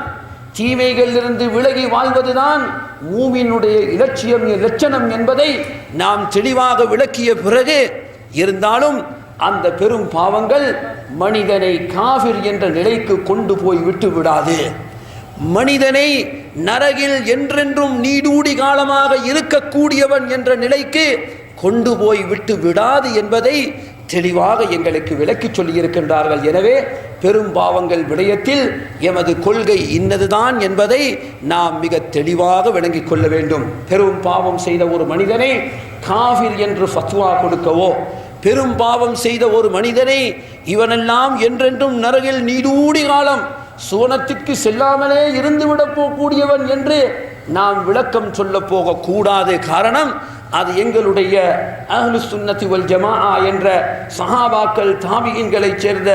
தீமைகளிலிருந்து விலகி வாழ்வதுதான் மூமினுடைய இலட்சியம், லட்சணம் என்பதை நாம் தெளிவாக விளக்கிய பிறகு, இருந்தாலும் அந்த பெரும் பாவங்கள் மனிதனை காஃபிர் என்ற நிலைக்கு கொண்டு போய் விட்டு விடாது. மனிதனை நரகில் என்றென்றும் நீடூடி காலமாக இருக்கக்கூடியவன் என்ற நிலைக்கு கொண்டு போய் விட்டு விடாது என்பதை தெளிவாக எங்களுக்கு விளக்கி சொல்லியிருக்கின்றார்கள். எனவே பெரும் பாவங்கள் விடயத்தில் எமது கொள்கை இன்னதுதான் என்பதை நாம் மிக தெளிவாக விளங்கிக் கொள்ள வேண்டும். பெரும் பாவம் செய்த ஒரு மனிதனை காஃபிர் என்று ஃபத்வா கொடுக்கவோ, பெரும் பாவம் செய்த ஒரு மனிதனை இவனெல்லாம் என்றென்றும் நரகில் நீடூடி காலம் சுவனத்திற்கு செல்லாமலே இருந்துவிடப் போகக்கூடியவன் என்று நாம் விளக்கம் சொல்ல போகக்கூடாது. காரணம், அது எங்களுடைய அஹ்லு சுன்னத்தி வல் ஜமாஆ என்ற சஹாபாக்கள் தாபிஈன்களைச் சேர்ந்த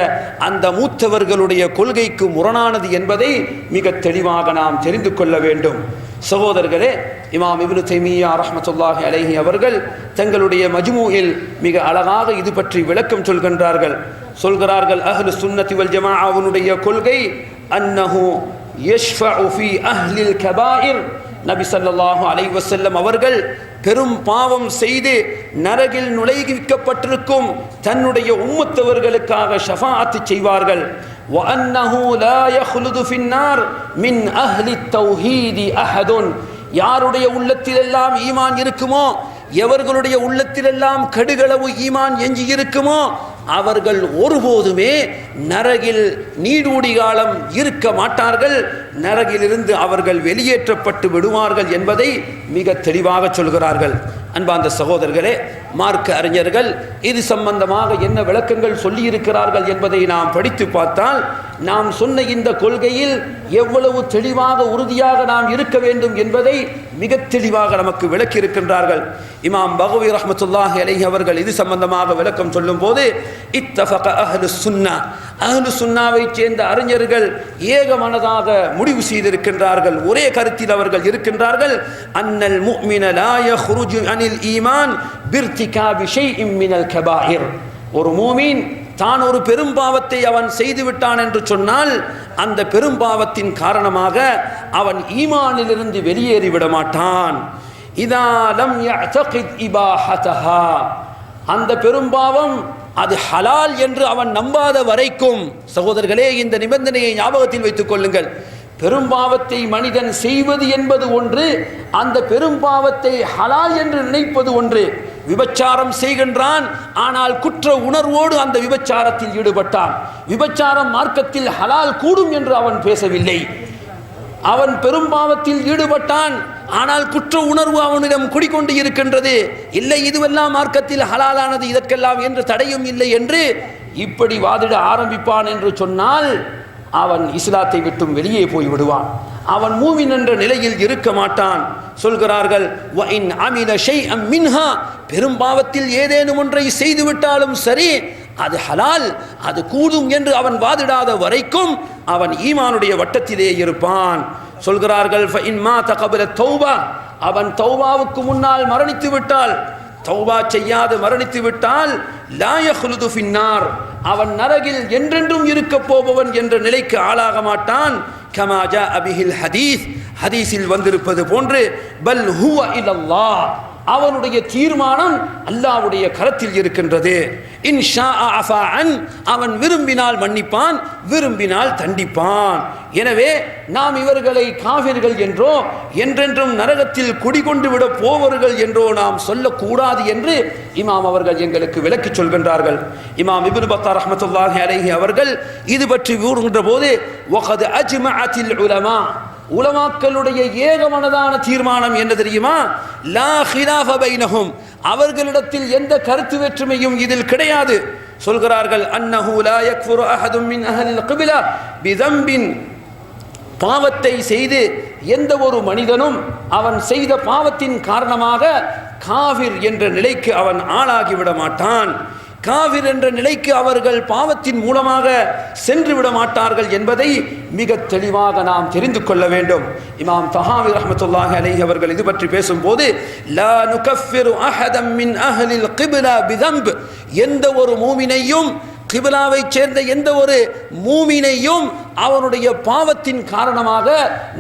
அந்த மூத்தவர்களுடைய கொள்கைக்கு முரணானது என்பதை மிக தெளிவாக நாம் தெரிந்து கொள்ள வேண்டும். சகோதரர்களே, இமாம் இப்னு தைமிய்யா ரஹ்மத்துல்லாஹி அலைஹி அவர்கள் தங்களுடைய மஜ்மூஇல் மிக அழகாக இது பற்றி விளக்கம் சொல்கிறார்கள். அஹ்லு சுன்னத்தி வல் ஜமாஆவுடைய கொள்கை அன்னஹு யஷ்ஃபஉ ஃபீ அஹ்லில் கபாயிர். நபி ஸல்லல்லாஹு அலைஹி வஸல்லம் அவர்கள் பெரும் பாவம் செய்து நரகில் நுழைவிக்கப்பட்டிருக்கும் தன்னுடைய உம்மத்தவர்களுக்காக ஷஃபாஅத் செய்வார்கள். وَأَنَّهُ لَا يَخْلُدُ فِي النَّارِ مِنْ أَهْلِ التَّوْحِيدِ أَحَدٌ. யாருடைய உள்ளத்திலெல்லாம் ஈமான் இருக்குமோ, எவர்களுடைய உள்ளத்திலெல்லாம் கடுகளவு ஈமான் எஞ்சி இருக்குமோ, அவர்கள் ஒருபோதுமே நரகில் நீடூடி காலம் இருக்க மாட்டார்கள். நரகிலிருந்து அவர்கள் வெளியேற்றப்பட்டு விடுவார்கள் என்பதை மிக தெளிவாக சொல்கிறார்கள். அன்பார்ந்த சகோதரர்களே, மார்க்க அறிஞர்கள் இது சம்பந்தமாக என்ன விளக்கங்கள் சொல்லியிருக்கிறார்கள் என்பதை நாம் படித்து பார்த்தால் நாம் சொன்ன இந்த கொள்கையில் எவ்வளவு தெளிவாக உறுதியாக நாம் இருக்க வேண்டும் என்பதை மிக தெளிவாக நமக்கு விளக்கி இருக்கின்றார்கள். இமாம் பகவி ரஹ்மத்துல்லாஹி அலைஹி அவர்கள் இது சம்பந்தமாக விளக்கம் சொல்லும் போது, இத்தஃபக அஹ்லு சுன்னா, அஹ்லு சுன்னாவை சேர்ந்த அறிஞர்கள் ஏகமனதாக முடிவு செய்திருக்கின்றார்கள், ஒரே கருத்தில் அவர்கள் இருக்கின்றார்கள். அன்னல் முஃமின லா யஹ்ருஜு அனில் ஈமான் பிர்திகாபி ஷைஇன் மினல் கபாயிர். ஒரு மூமின் தான் ஒரு பெரும் பாவத்தை அவன் செய்துவிட்டான் என்று சொன்னால் அந்த பெரும் பாவத்தின் காரணமாக அவன் ஈமானிலிருந்து வெளியேறிவிட மாட்டான். இதா லம் யஅதகித் இபாஹதஹா, அந்த பெரும்பாவம் அது ஹலால் என்று அவன் நம்பாத வரைக்கும். சகோதரர்களே, இந்த நிபந்தனையை ஞாபகத்தில் வைத்துக் கொள்ளுங்கள். பெரும்பாவத்தை மனிதன் செய்வது என்பது ஒன்று, அந்த பெரும்பாவத்தை ஹலால் என்று நினைப்பது ஒன்று. விபச்சாரம் செய்கின்றான், ஆனால் குற்ற உணர்வோடு அந்த விபச்சாரத்தில் ஈடுபட்டான். விபச்சாரம் மார்க்கத்தில் ஹலால் கூடும் என்று அவன் பேசவில்லை. அவன் பெரும்பாவத்தில் ஈடுபட்டான், ஆனால் குற்ற உணர்வு அவனிடம் குடிக்கொண்டு இருக்கின்றது. இல்லை, இதுவெல்லாம் மார்க்கத்தில் ஹலாலானது, இதற்கெல்லாம் என்று தடையும் இல்லை என்று இப்படி வாதிட ஆரம்பிப்பான் என்று சொன்னால் அவன் இஸ்லாத்தை விட்டும் வெளியே போய் விடுவான். அவன் மூமின் என்ற நிலையில் இருக்க மாட்டான். சொல்கிறார்கள், வஇன் அமில ஷைஅம் மின்ஹா, பெரும்பாவத்தில் ஏதேனும் ஒன்றை செய்துவிட்டாலும் சரி, அது ஹலால், அது கூடும் என்று அவன் வாதிடாத வரைக்கும் அவன் ஈமானுடைய வட்டத்திலே இருப்பான். சொல்கிறார்கள், ஃபஇன் மாத கப்ல தௌபா, அவன் தௌபாவுக்கு முன்னால் மரணித்து விட்டால், தௌபா செய்யாது மரணித்து விட்டால், லா யஹ்லுது ஃபின்னார், அவன் நரகில் என்றென்றும் இருக்க போபவன் என்ற நிலைக்கு ஆளாக மாட்டான். கமா ஜாஅ பிஹில் ஹதீஸ், ஹதீஸில் வந்திருப்பது போன்று, பல் ஹுவ இலல்லாஹ், அவனுடைய தீர்மானம் அல்லாஹ்வுடைய கரத்தில் இருக்கின்றது. இன்ஷா அஃபாஅன், அவன் விரும்பினால் மன்னிப்பான், விரும்பினால் தண்டிப்பான். எனவே நாம் இவர்களை காஃபிர்கள் என்றோ என்றென்றும் நரகத்தில் குடிகொண்டு விட போவர்கள் என்றோ நாம் சொல்லக்கூடாது என்று இமாம் அவர்கள் எங்களுக்கு விளக்கி சொல்கின்றார்கள். இமாம் இப்னு பத்தார் ரஹ்மத்துல்லாஹி அலைஹி அவர்கள் இது பற்றி கூறுகின்ற போது, வகத் அஜ்மஅத்தில் உலமா, உலமாக்களுடைய ஏகமனதான தீர்மானம் என்ன தெரியுமா? லா ஹிலாஃப பைனஹும், அவர்களிடத்தில் எந்த கருத்து வேற்றுமையும் இதில் கிடையாது. சொல்கிறார்கள், அன்னஹு லா யக்ஃபுரு அஹதும் மின் அஹ்லில் கிப்லா பிதம்பின், பாவத்தை செய்து எந்த ஒரு மனிதனும் அவன் செய்த பாவத்தின் காரணமாக காஃபிர் என்ற நிலைக்கு அவன் ஆளாகிவிட மாட்டான். காஃபிர் என்ற நிலைக்கு அவர்கள் பாவத்தின் மூலமாக சென்று விட மாட்டார்கள் என்பதை மிக தெளிவாக நாம் தெரிந்து கொள்ள வேண்டும். இமாம் தஹாவி ரஹ்மத்துல்லாஹி அலைஹி அவர்கள் இது பற்றி பேசும்போது, லா நுகஃபிரு அஹதம் மின் அஹ்லில் கிப்லா பிதம்ப், எந்த ஒரு மூமினையும், கிப்லாவை சேர்ந்த எந்த ஒரு மூமினையும் அவனுடைய பாவத்தின் காரணமாக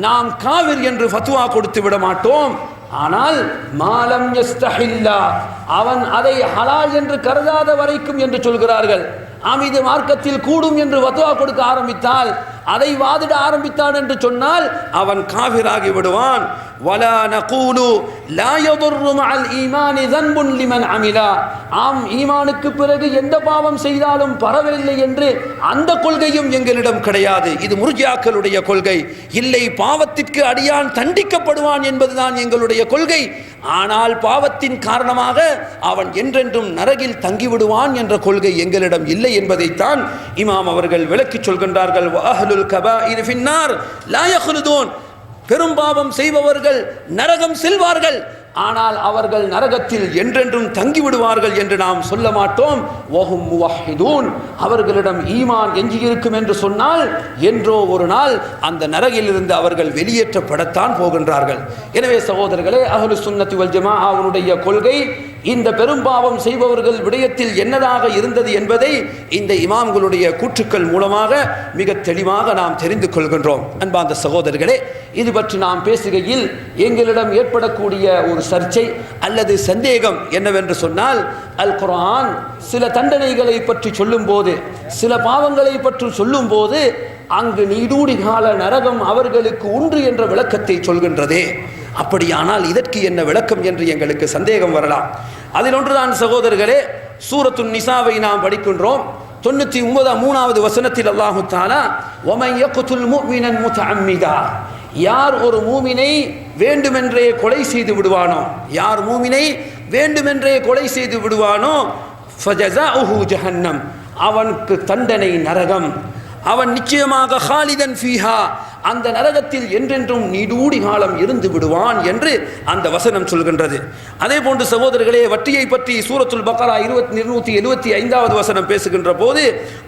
நாம் காஃபிர் என்று ஃபத்வா கொடுத்து விட மாட்டோம். ஆனால் மாலம் யஸ்தஹில்லா, அவன் அதை ஹலால் என்று கருதாத வரைக்கும் என்று சொல்கிறார்கள். அமிது மார்க்கத்தில் கூடும் என்று ஃபத்வா கொடுக்க ஆரம்பித்தால் அதை வாதிட ஆரம்பித்தான் என்று சொன்னால் அவன் காஃபிராகி விடுவான். வலா நகூலு லா யதுர்ரு மஅல் ஈமானி ذنبٌ லிமன் அமிலா. ஆம், ஈமானுக்கு பிறகு எந்த பாவம் செய்தாலும் பரவாயில்லை என்று அந்த கொள்கையும் எங்களிடம் கிடையாது. இது முர்ஜியாக்களுடைய கொள்கை. இல்லை, பாவத்திற்கு அடியான் தண்டிக்கப்படுவான் என்பதுதான் எங்களுடைய கொள்கை. ஆனால் பாவத்தின் காரணமாக அவன் என்றென்றும் நரகில் தங்கிவிடுவான் என்ற கொள்கை எங்களிடம் இல்லை என்பதைத்தான் இமாம் அவர்கள் விளக்கிச் சொல்கின்றார்கள். வஅஹ்லுல் கபாயிர் ஃபின்னார் லா யஹ்லுதூன். பெரும் பாவம் செய்பவர்கள் நரகம் செல்வார்கள், ஆனால் அவர்கள் நரகத்தில் என்றென்றும் தங்கிவிடுவார்கள் என்று நாம் சொல்ல மாட்டோம். வஹும் முவஹ்ஹிதூன். அவர்களிடம் ஈமான் எஞ்சியிருக்கும் என்று சொன்னால் என்றோ ஒரு நாள் அந்த நரகிலிருந்து அவர்கள் வெளியேற்றப்படத்தான் போகின்றார்கள். எனவே சகோதரர்களே, அஹ்லு சுன்னத்தி வல் ஜமாஅவுடைய கொள்கை இந்த பெரும்பாவம் செய்பவர்கள் விடயத்தில் என்னதாக இருந்தது என்பதை இந்த இமாம்களுடைய கூற்றுக்கள் மூலமாக மிக தெளிவாக நாம் தெரிந்து கொள்கின்றோம். அன்பார்ந்த சகோதரர்களே, இது பற்றி நாம் பேசுகையில் எங்களிடம் ஏற்படக்கூடிய ஒரு சர்ச்சை அல்லது சந்தேகம் என்னவென்று சொன்னால், அல் குர்ஆன் சில தண்டனைகளை பற்றி சொல்லும் போது, சில பாவங்களை பற்றி சொல்லும் போது அங்கு நீடூடி கால நரகம் அவர்களுக்கு உண்டு என்ற விளக்கத்தை சொல்கின்றதே. அப்படியானால் இதற்கு என்ன விளக்கம் என்று எங்களுக்கு சந்தேகம் வரலாம். அதில் ஒன்றுதான் சகோதரர்களே, சூரத்துன் நிசாவை நாம் படிக்கின்றோம். 93வது வசனத்தில் அல்லாஹு தஆலா வமன் யக்துல் முஃமினன் முத்தஅம்மிதா, யார் ஒரு மூமினை வேண்டுமென்றே கொலை செய்து விடுவானோ, யார் மூமினை வேண்டுமென்றே கொலை செய்து விடுவானோ ஃபஜஸாஉஹு ஜஹன்னம், அவனுக்கு தண்டனை நரகம், அவன் நிச்சயமாக ஹாலிதன் ஃபீஹா, அந்த நரகத்தில் என்றென்றும் நீடூடி காலம் இருந்து விடுவான் என்று அந்த வசனம் சொல்கின்றது. அதே போன்று சகோதரர்களே, வட்டியை பற்றி சூரத்துல் பக்ரா 275வது வசனம் பேசுகின்ற போது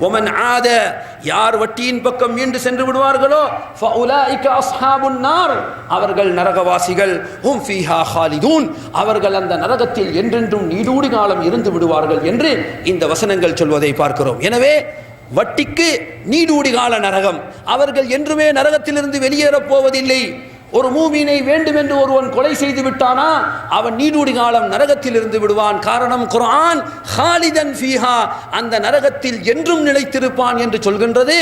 ஒமன் ஆத, யார் வட்டியின் பக்கம் மீண்டு சென்று விடுவார்களோ ஃபஉலாயிக அஸ்ஹாபுன் நார், அவர்கள் நரகவாசிகள், ஹும் ஃபீஹா ஹாலிதூன், அவர்கள் அந்த நரகத்தில் என்றென்றும் நீடூடி காலம் இருந்து விடுவார்கள் என்று இந்த வசனங்கள் சொல்வதை பார்க்கிறோம். எனவே வட்டிக்கு நீடூடி கால நரகம், அவர்கள் என்றுமே நரகத்திலிருந்து வெளியேறப் போவதில்லை. ஒரு மூமினை வேண்டுமென்று ஒருவன் கொலை செய்து விட்டானா அவன் நீடூடி காலம் நரகத்தில் இருந்து விடுவான். காரணம், குர்ஆன் ஹாலிதன் ஃபீஹா, அந்த நரகத்தில் என்றும் நிலைத்திருப்பான் என்று சொல்கின்றது.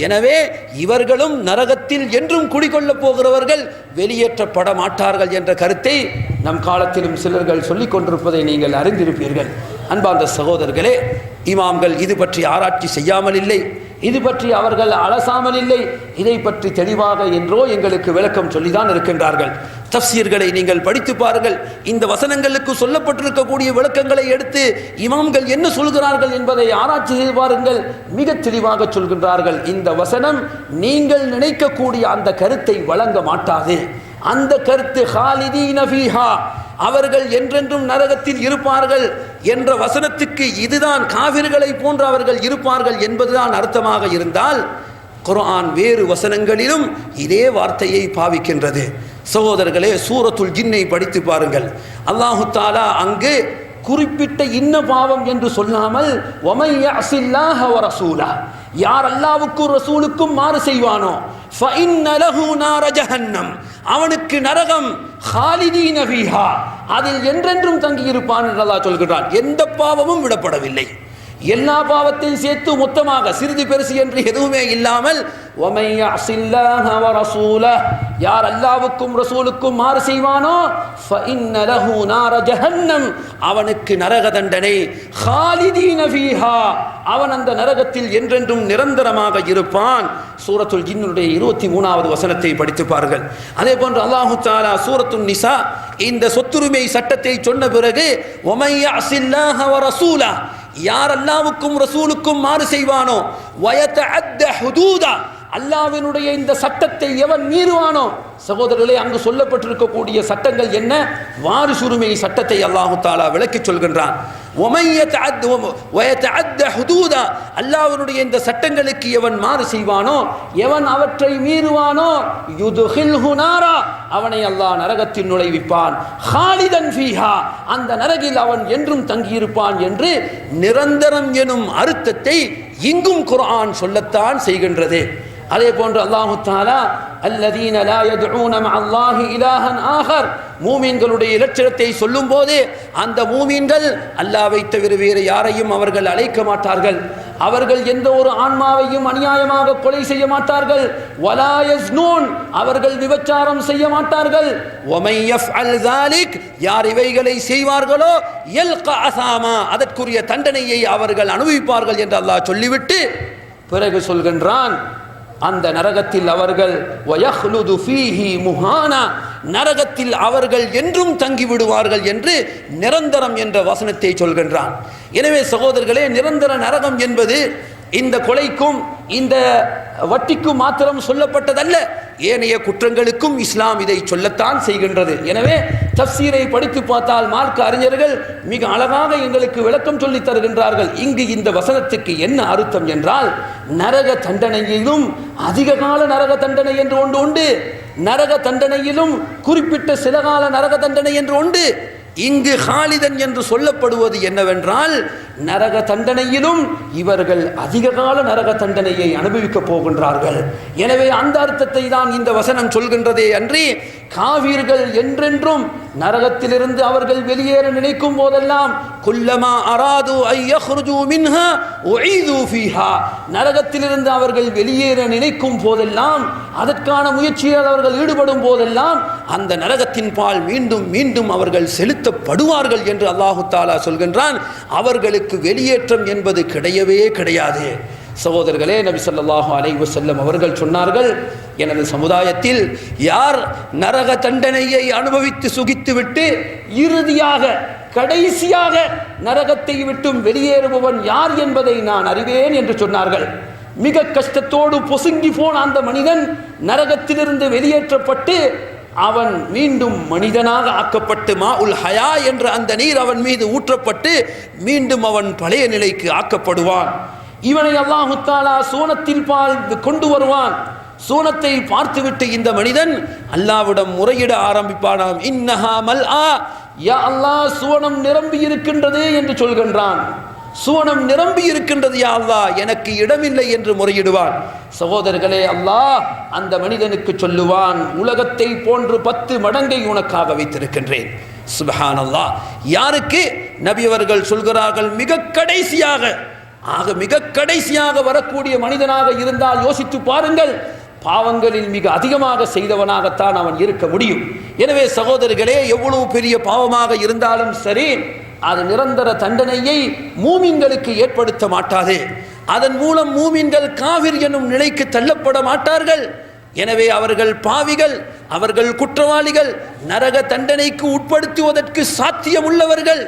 எனவே இவர்களும் நரகத்தில் என்றும் குடிகொள்ளப் போகிறவர்கள், வெளியேற்றப்பட மாட்டார்கள் என்ற கருத்தை நம் காலத்திலும் சிலர்கள் சொல்லிக் கொண்டிருப்பதை நீங்கள் அறிந்திருப்பீர்கள். அன்பார்ந்த சகோதரர்களே, இமாம்கள் இது பற்றி ஆராய்ச்சி செய்யாமல் இல்லை, இது பற்றி அவர்கள் அலசாமல் இல்லை, இதை பற்றி தெளிவாக என்றோ எங்களுக்கு விளக்கம் சொல்லிதான் இருக்கின்றார்கள். தஃப்சீர்களை நீங்கள் படித்து பாருங்கள். இந்த வசனங்களுக்கு சொல்லப்பட்டிருக்கக்கூடிய விளக்கங்களை எடுத்து இமாம்கள் என்ன சொல்கிறார்கள் என்பதை ஆராய்ச்சி செய்து பாருங்கள். மிக தெளிவாக சொல்கின்றார்கள், இந்த வசனம் நீங்கள் நினைக்கக்கூடிய அந்த கருத்தை வழங்க மாட்டாது. அந்த கருத்து ஹாலிதீன ஃபீஹா, அவர்கள் என்றென்றும் நரகத்தில் இருப்பார்கள் என்ற வசனத்துக்கு இதுதான் காஃபிர்களை போன்று அவர்கள் இருப்பார்கள் என்பதுதான் அர்த்தமாக இருந்தால், குர்ஆன் வேறு வசனங்களிலும் இதே வார்த்தையை பாவிக்கின்றது. சகோதரர்களே, சூரத்துல் ஜின்னை படித்து பாருங்கள். அல்லாஹு தஆலா அங்கு குறிப்பிட்ட இன்ன பாவம் என்று சொல்லாமல் வமன் யஅஸில்லாஹ வ ரசூலஹ, யார் அல்லாஹ்வுக்கும் ரசூலுக்கும் மாறு செய்வானோ ஃபஇன்ன லஹு நார ஜஹன்னம், அவனுக்கு நரகம், ஹாலிதீன ஃபீஹா, அதில் என்றென்றும் தங்கி இருப்பான் என்று அல்லாஹ் சொல்கிறான். எந்த பாவமும் விடப்படவில்லை. எல்லா பாவத்தையும் சேர்த்து மொத்தமாக சிறிது பெருசு என்று எதுவுமே இல்லாமல் வமன் யஅஸில்லாஹ வ ரசூலஹ, யார் அல்லாஹ்வுக்கும் ரசூலுக்கும் மாறு செய்வானோ ஃபஇன்ன லஹு நார ஜஹன்னம், அவனுக்கு நரக தண்டனை, ஹாலிதீன ஃபீஹா, அவன் அந்த நரகத்தில் என்றென்றும் நிரந்தரமாக இருப்பான். சூரத்துல் ஜின்னுடைய 23வது வசனத்தை படித்து பாருங்கள். அதே போன்று அல்லாஹு தஆலா சூரத்துன் நிசா இந்த சொத்துரிமை சட்டத்தை சொன்ன பிறகு வமன் யஅஸில்லாஹ வ ரசூலஹ, யார் அல்லாஹ்வுக்கும் ரசூலுக்கும் மாறு செய்வானோ வயதஅத்த ஹுதூதா, அல்லாஹ்வினுடைய இந்த சட்டத்தை எவன் மீறுவானோ, சகோதரர்களே அங்கு சொல்லப்பட்டிருக்கக்கூடிய சட்டங்கள் என்ன? வாரிசுரிமை சட்டத்தை அல்லாஹு தஆலா விளக்கி சொல்கின்றான். அல்லாஹ்வினுடைய இந்த சட்டங்களுக்கு எவன் மாறு செய்வானோ, எவன் அவற்றை மீறுவானோ யுத்ஹில்ஹு நாரா, அவனை அல்லாஹ் நரகத்தில் நுழைவிப்பான், ஹாலிதன் ஃபீஹா, அந்த நரகில் அவன் என்றும் தங்கியிருப்பான் என்று நிரந்தரம் எனும் அர்த்தத்தை இங்கும் குர்ஆன் சொல்லத்தான் செய்கின்றது. அதே போன்று அல்லாஹு தஆலா அல்லதீன லா யதுஊன மஅல்லாஹி இலாஹன் ஆகர், மூமீன்களுடைய இலட்சணத்தை சொல்லும் போது அந்த மூமீன்கள் அல்லாஹ்வை தவிர வேறு யாரையும் அவர்கள் அழைக்க மாட்டார்கள். அவர்கள் எந்த ஒரு ஆன்மாவையும் அநியாயமாக கொலை செய்ய மாட்டார்கள். வலா யஸ்னூன், அவர்கள் விபச்சாரம் செய்ய மாட்டார்கள். வமை யஃஅல் ஸாலிக், யார் இவைகளை செய்வார்களோ யல்கா அஸாமா, அதற்குரிய தண்டனையை அவர்கள் அனுபவிப்பார்கள் என்று அல்லாஹ் சொல்லிவிட்டு பிறகு சொல்கின்றான், அந்த நரகத்தில் அவர்கள் வயஹ்லுது ஃபீஹி முஹானா, நரகத்தில் அவர்கள் என்றும் தங்கி விடுவார்கள் என்று நிரந்தரம் என்ற வசனத்தை சொல்கின்றான். எனவே சகோதரர்களே, நிரந்தர நரகம் என்பது இந்த கொலைக்கும் இந்த வட்டிக்கும் மாத்திரம் சொல்லப்பட்டதல்ல, ஏனைய குற்றங்களுக்கும் இஸ்லாம் இதை சொல்லத்தான் செய்கின்றது. எனவே தஃப்சீரை படித்து பார்த்தால் மார்க்க அறிஞர்கள் மிக அழகாக எங்களுக்கு விளக்கம் சொல்லித் தருகின்றார்கள். இங்கு இந்த வசனத்துக்கு என்ன அர்த்தம் என்றால், நரக தண்டனையிலும் அதிக கால நரக தண்டனை என்று ஒன்று உண்டு, நரக தண்டனையிலும் குறிப்பிட்ட சில கால நரக தண்டனை என்று உண்டு. இங்கு ஹாலிதன் என்று சொல்லப்படுவது என்னவென்றால், நரக தண்டனையிலும் இவர்கள் அதிக கால நரக தண்டனையை அனுபவிக்கப் போகின்றார்கள். எனவே அந்த அர்த்தத்தை தான் இந்த வசனம் சொல்கின்றதே அன்றி காவீர்கள் என்றென்றும் நரகத்திலிருந்து அவர்கள் வெளியேற நினைக்கும் போதெல்லாம் குல்லமா அராது ஐயஹ்ருஜு மின்ஹா உஈது ஃபீஹா, நரகத்திலிருந்து அவர்கள் வெளியேற நினைக்கும் போதெல்லாம், அதற்கான முயற்சியில் அவர்கள் ஈடுபடும் போதெல்லாம் அந்த நரகத்தின் பால் மீண்டும் மீண்டும் அவர்கள் செலுத்தப்படுவார்கள் என்று அல்லாஹு தஆலா சொல்கின்றான். அவர்களுக்கு வெளியேற்றம் என்பது கிடையவே கிடையாது. சகோதரர்களே, நபி ஸல்லல்லாஹு அலைஹி வஸல்லம் அவர்கள் சொன்னார்கள், எனது சமுதாயத்தில் யார் நரக தண்டனையை அனுபவித்து சுகித்துவிட்டு இறுதியாக கடைசியாக நரகத்தை விட்டும் வெளியேறுபவன் யார் என்பதை நான் அறிவேன் என்று சொன்னார்கள். மிக கஷ்டத்தோடு பொசுங்கி போன அந்த மனிதன் நரகத்திலிருந்து வெளியேற்றப்பட்டு அவன் மீண்டும் மனிதனாக ஆக்கப்பட்டு மாஉல் ஹயா என்ற அந்த நீர் அவன் மீது ஊற்றப்பட்டு மீண்டும் அவன் பழைய நிலைக்கு ஆக்கப்படுவான். இவனை அல்லாஹு தஆலா சூனத்தில் பால் கொண்டு வருவான். சூனத்தை பார்த்துவிட்டு இந்த மனிதன் அல்லாஹ்விடம் முறையிட ஆரம்பிப்பானாம். இன்னஹா மல்ஆ, யா அல்லாஹ், சூனம் நிரம்பி இருக்கின்றது என்று சொல்கின்றான். சூனம் நிரம்பி இருக்கின்றது யா அல்லாஹ், எனக்கு இடமில்லை என்று முறையிடுவான். சகோதரர்களே, அல்லாஹ் அந்த மனிதனுக்கு சொல்லுவான், உலகத்தை போன்று 10 மடங்கை உனக்காக வைத்திருக்கின்றேன். சுப்ஹானல்லாஹ். யாருக்கு? நபி அவர்கள் சொல்கிறார்கள், மிக கடைசியாக வரக்கூடிய மனிதனாக இருந்தால் யோசித்து பாருங்கள், பாவங்களில் மிக அதிகமாக செய்தவனாகத்தான் அவன் இருக்க முடியும். எனவே சகோதரர்களே, எவ்வளவு பெரிய பாவமாக இருந்தாலும் சரி, அது நிரந்தர தண்டனையை மூமின்களுக்கு ஏற்படுத்த மாட்டாது. அதன் மூலம் மூமின்கள் காவிர் எனும் நிலைக்கு தள்ளப்பட மாட்டார்கள். எனவே அவர்கள் பாவிகள், அவர்கள் குற்றவாளிகள், நரக தண்டனைக்கு உட்படுத்துவதற்கு சாத்தியமுள்ளவர்கள்.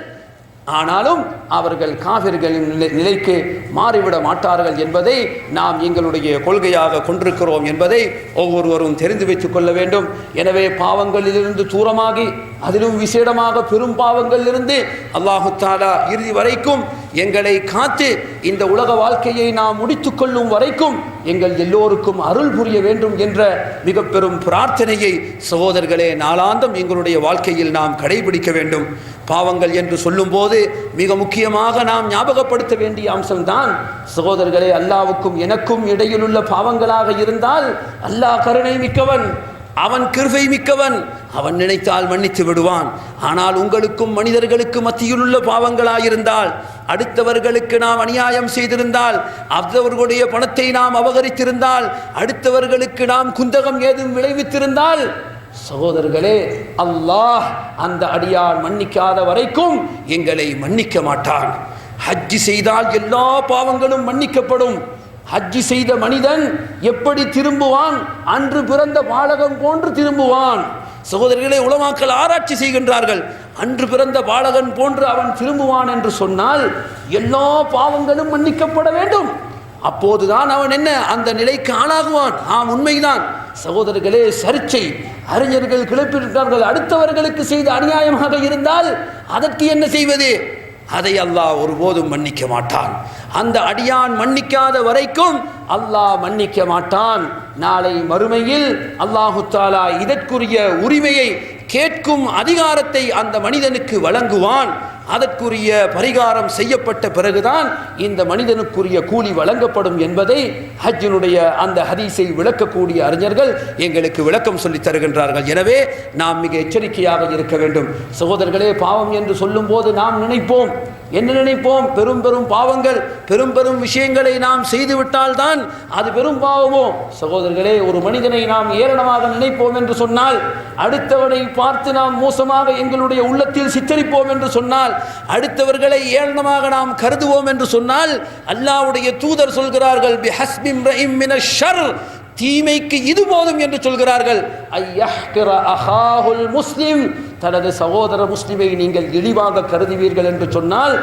ஆனாலும் அவர்கள் காவிர்களின் நிலைக்கு மாறிவிட மாட்டார்கள் என்பதை நாம் எங்களுடைய கொள்கையாக கொண்டிருக்கிறோம் என்பதை ஒவ்வொருவரும் தெரிந்து வைத்துக் கொள்ள வேண்டும். எனவே பாவங்களிலிருந்து தூரமாகி, அதிலும் விசேடமாக பெரும் பாவங்களிலிருந்து அல்லாஹு தஆலா இறுதி வரைக்கும் எங்களை காத்து இந்த உலக வாழ்க்கையை நாம் முடித்துக் கொள்ளும் வரைக்கும் எங்கள் எல்லோருக்கும் அருள் புரிய வேண்டும் என்ற மிக பெரும் பிரார்த்தனையை சகோதரர்களே நாளாந்தம் எங்களுடைய வாழ்க்கையில் நாம் கடைபிடிக்க வேண்டும். பாவங்கள் என்று சொல்லும்போது மிக முக்கியமாக நாம் ஞாபகப்படுத்த வேண்டிய அம்சம்தான் சகோதரர்களே, அல்லாஹ்வுக்கும் எனக்கும் இடையிலுள்ள பாவங்களாக இருந்தால் அல்லாஹ் கருணை மிக்கவன், அவன் கிருபை மிக்கவன், அவன் நினைத்தால் மன்னித்து விடுவான். ஆனால் உங்களுக்கும் மனிதர்களுக்கு மத்தியிலுள்ள பாவங்களாயிருந்தால், அடுத்தவர்களுக்கு நாம் அநியாயம் செய்திருந்தால், அவர்களுடைய பணத்தை நாம் அபகரித்திருந்தால், அடுத்தவர்களுக்கு நாம் குந்தகம் ஏதும் விளைவித்திருந்தால், சகோதரர்களே, அல்லாஹ் அந்த அடியான் மன்னிக்காத வரைக்கும் எங்களை மன்னிக்க மாட்டான். ஹஜ்ஜி செய்தால் எல்லா பாவங்களும் மன்னிக்கப்படும். ஹஜ்ஜி செய்த மனிதன் எப்படி திரும்புவான்? அன்று பிறந்த பாலகன் போன்று திரும்புவான். சகோதரர்களே, உலமாக்கள் ஆராய்ச்சி செய்கின்றார்கள். அன்று பிறந்த பாலகன் போன்று அவன் திரும்புவான் என்று சொன்னால் எல்லா பாவங்களும் மன்னிக்கப்பட வேண்டும். அப்போதுதான் அவன் என்ன அந்த நிலைக்கு ஆளாகுவான். உண்மைதான் சகோதரர்களே. சர்ச்சை அறிஞர்கள் கிளப்பியிருக்கிறார்கள். அடுத்தவர்களுக்கு செய்த அநியாயமாக இருந்தால் அதற்கு என்ன செய்வது? அதை அல்லாஹ் ஒருபோதும் மன்னிக்க மாட்டான். அந்த அடியான் மன்னிக்காத வரைக்கும் அல்லாஹ் மன்னிக்க மாட்டான். நாளை மறுமையில் அல்லாஹு தஆலா இதற்குரிய உரிமையை கேட்கும் அதிகாரத்தை அந்த மனிதனுக்கு வழங்குவான். அதற்குரிய பரிகாரம் செய்யப்பட்ட பிறகுதான் இந்த மனிதனுக்குரிய கூலி வழங்கப்படும் என்பதை ஹஜ்ஜினுடைய அந்த ஹதீஸை விளக்கக்கூடிய அறிஞர்கள் எங்களுக்கு விளக்கம் சொல்லித் தருகின்றார்கள். எனவே நாம் மிக எச்சரிக்கையாக இருக்க வேண்டும். சகோதரர்களே, பாவம் என்று சொல்லும் போது நாம் நினைப்போம், என்ன நினைப்போம்? பெரும் பெரும் பாவங்கள், பெரும் பெரும் விஷயங்களை நாம் செய்துவிட்டால் தான் அது பெரும் பாவமோ? சகோதரர்களே, ஒரு மனிதனை நாம் ஏளனமாக நினைப்போம் என்று சொன்னால், அடுத்தவனை பார்த்து நாம் மோசமாக எங்களுடைய உள்ளத்தில் சித்தரிப்போம் என்று சொன்னால், அடுத்தவர்களை ஏளனமாக நாம் கருதுவோம் என்று சொன்னால், அல்லாஹ்வுடைய தூதர் சொல்கிறார்கள், பிஹஸ்பி இம்ரஇம் மினஷ் ஷர், தீமைக்கு இது போதும் என்று சொல்கிறார்கள். ஐயஹ்கிர அஹாஹுல் முஸ்லிம், தனது சகோதர முஸ்லிமை நீங்கள் இழிவாக கருதுவீர்கள் என்று சொன்னால்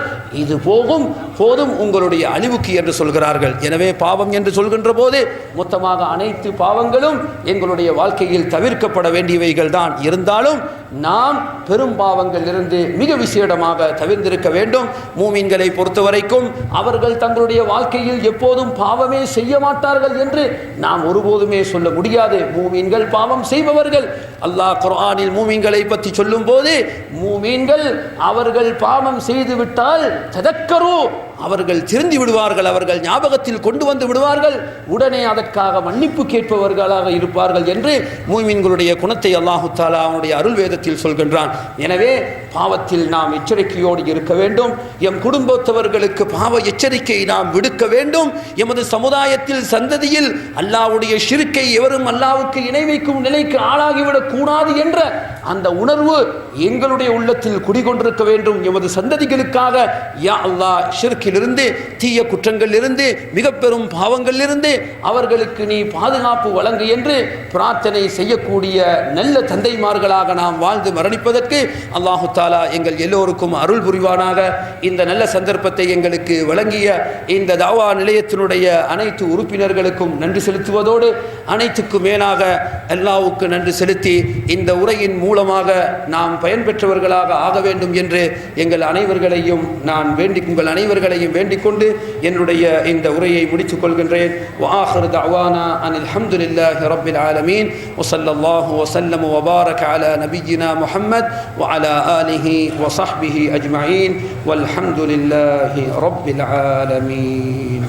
இது போதும் உங்களுடைய அழிவுக்கு என்று சொல்கிறார்கள். எனவே பாவம் என்று சொல்கின்ற போது மொத்தமாக அனைத்து பாவங்களும் எங்களுடைய வாழ்க்கையில் தவிர்க்கப்பட வேண்டியவைகள் தான். இருந்தாலும் நாம் பெரும் பாவங்கள் இருந்து மிக விசேடமாக தவிர்த்திருக்க வேண்டும். மூமின்களை பொறுத்தவரைக்கும் அவர்கள் தங்களுடைய வாழ்க்கையில் எப்போதும் பாவமே செய்ய மாட்டார்கள் என்று நாம் ஒருபோதுமே சொல்ல முடியாது. மூமின்கள் பாவம் செய்பவர்கள். அல்லாஹ் குர்ஆனில் மூமின்களை பற்றி சொல்லும் போது, மூமின்கள் அவர்கள் பாவம் செய்து விட்டால் ததக்கரு, அவர்கள் திருந்தி விடுவார்கள், அவர்கள் ஞாபகத்தில் கொண்டு வந்து விடுவார்கள், உடனே அதற்காக மன்னிப்பு கேட்பவர்களாக இருப்பார்கள் என்று மூமின்களுடைய குணத்தை அல்லாஹு தஆலா அவனுடைய அருள் வேதத்தில் சொல்கின்றான். எனவே பாவத்தில் நாம் எச்சரிக்கையோடு இருக்க வேண்டும். எம் குடும்பத்தவர்களுக்கு பாவ எச்சரிக்கை நாம் விடுக்க வேண்டும். எமது சமுதாயத்தில் சந்ததியில் அல்லாஹ்வுடைய ஷிர்க்கை எவரும் அல்லாஹ்வுக்கு இணை வைக்கும் நிலைக்கு ஆளாகிவிடக் கூடாது என்ற அந்த உணர்வு எங்களுடைய உள்ளத்தில் குடிகொண்டிருக்க வேண்டும். எமது சந்ததிகளுக்காக யா அல்லாஹ் ஷிர்க்கிலிருந்து, தீய குற்றங்களிலிருந்து, மிக பெரும் பாவங்களிலிருந்து அவர்களுக்கு நீ பாதுகாப்பு வழங்கு என்று பிரார்த்தனை செய்யக்கூடிய நல்ல தந்தைமார்களாக நாம் வாழ்ந்து மரணிப்பதற்கு அல்லாஹு தஆலா எங்கள் எல்லோருக்கும் அருள் புரிவானாக. இந்த நல்ல சந்தர்ப்பத்தை எங்களுக்கு வழங்கிய இந்த தாவா நிலையத்தினுடைய அனைத்து உறுப்பினர்களுக்கும் நன்றி செலுத்துவதோடு, அனைத்துக்கும் மேலாக அல்லாஹ்வுக்கு நன்றி செலுத்தி இந்த உரையின் மூலமாக நாம் பயன்பெற்றவர்களாக ஆக வேண்டும் என்று உங்கள் அனைவர்களையும் வேண்டிக் கொண்டு என்னுடைய இந்த உரையை முடித்துக் கொள்கின்றேன். وآخر دعوانا أن الحمد لله رب العالمين وصلى الله وسلم وبارك على نبينا محمد وعلى آله وصحبه أجمعين والحمد لله رب العالمين.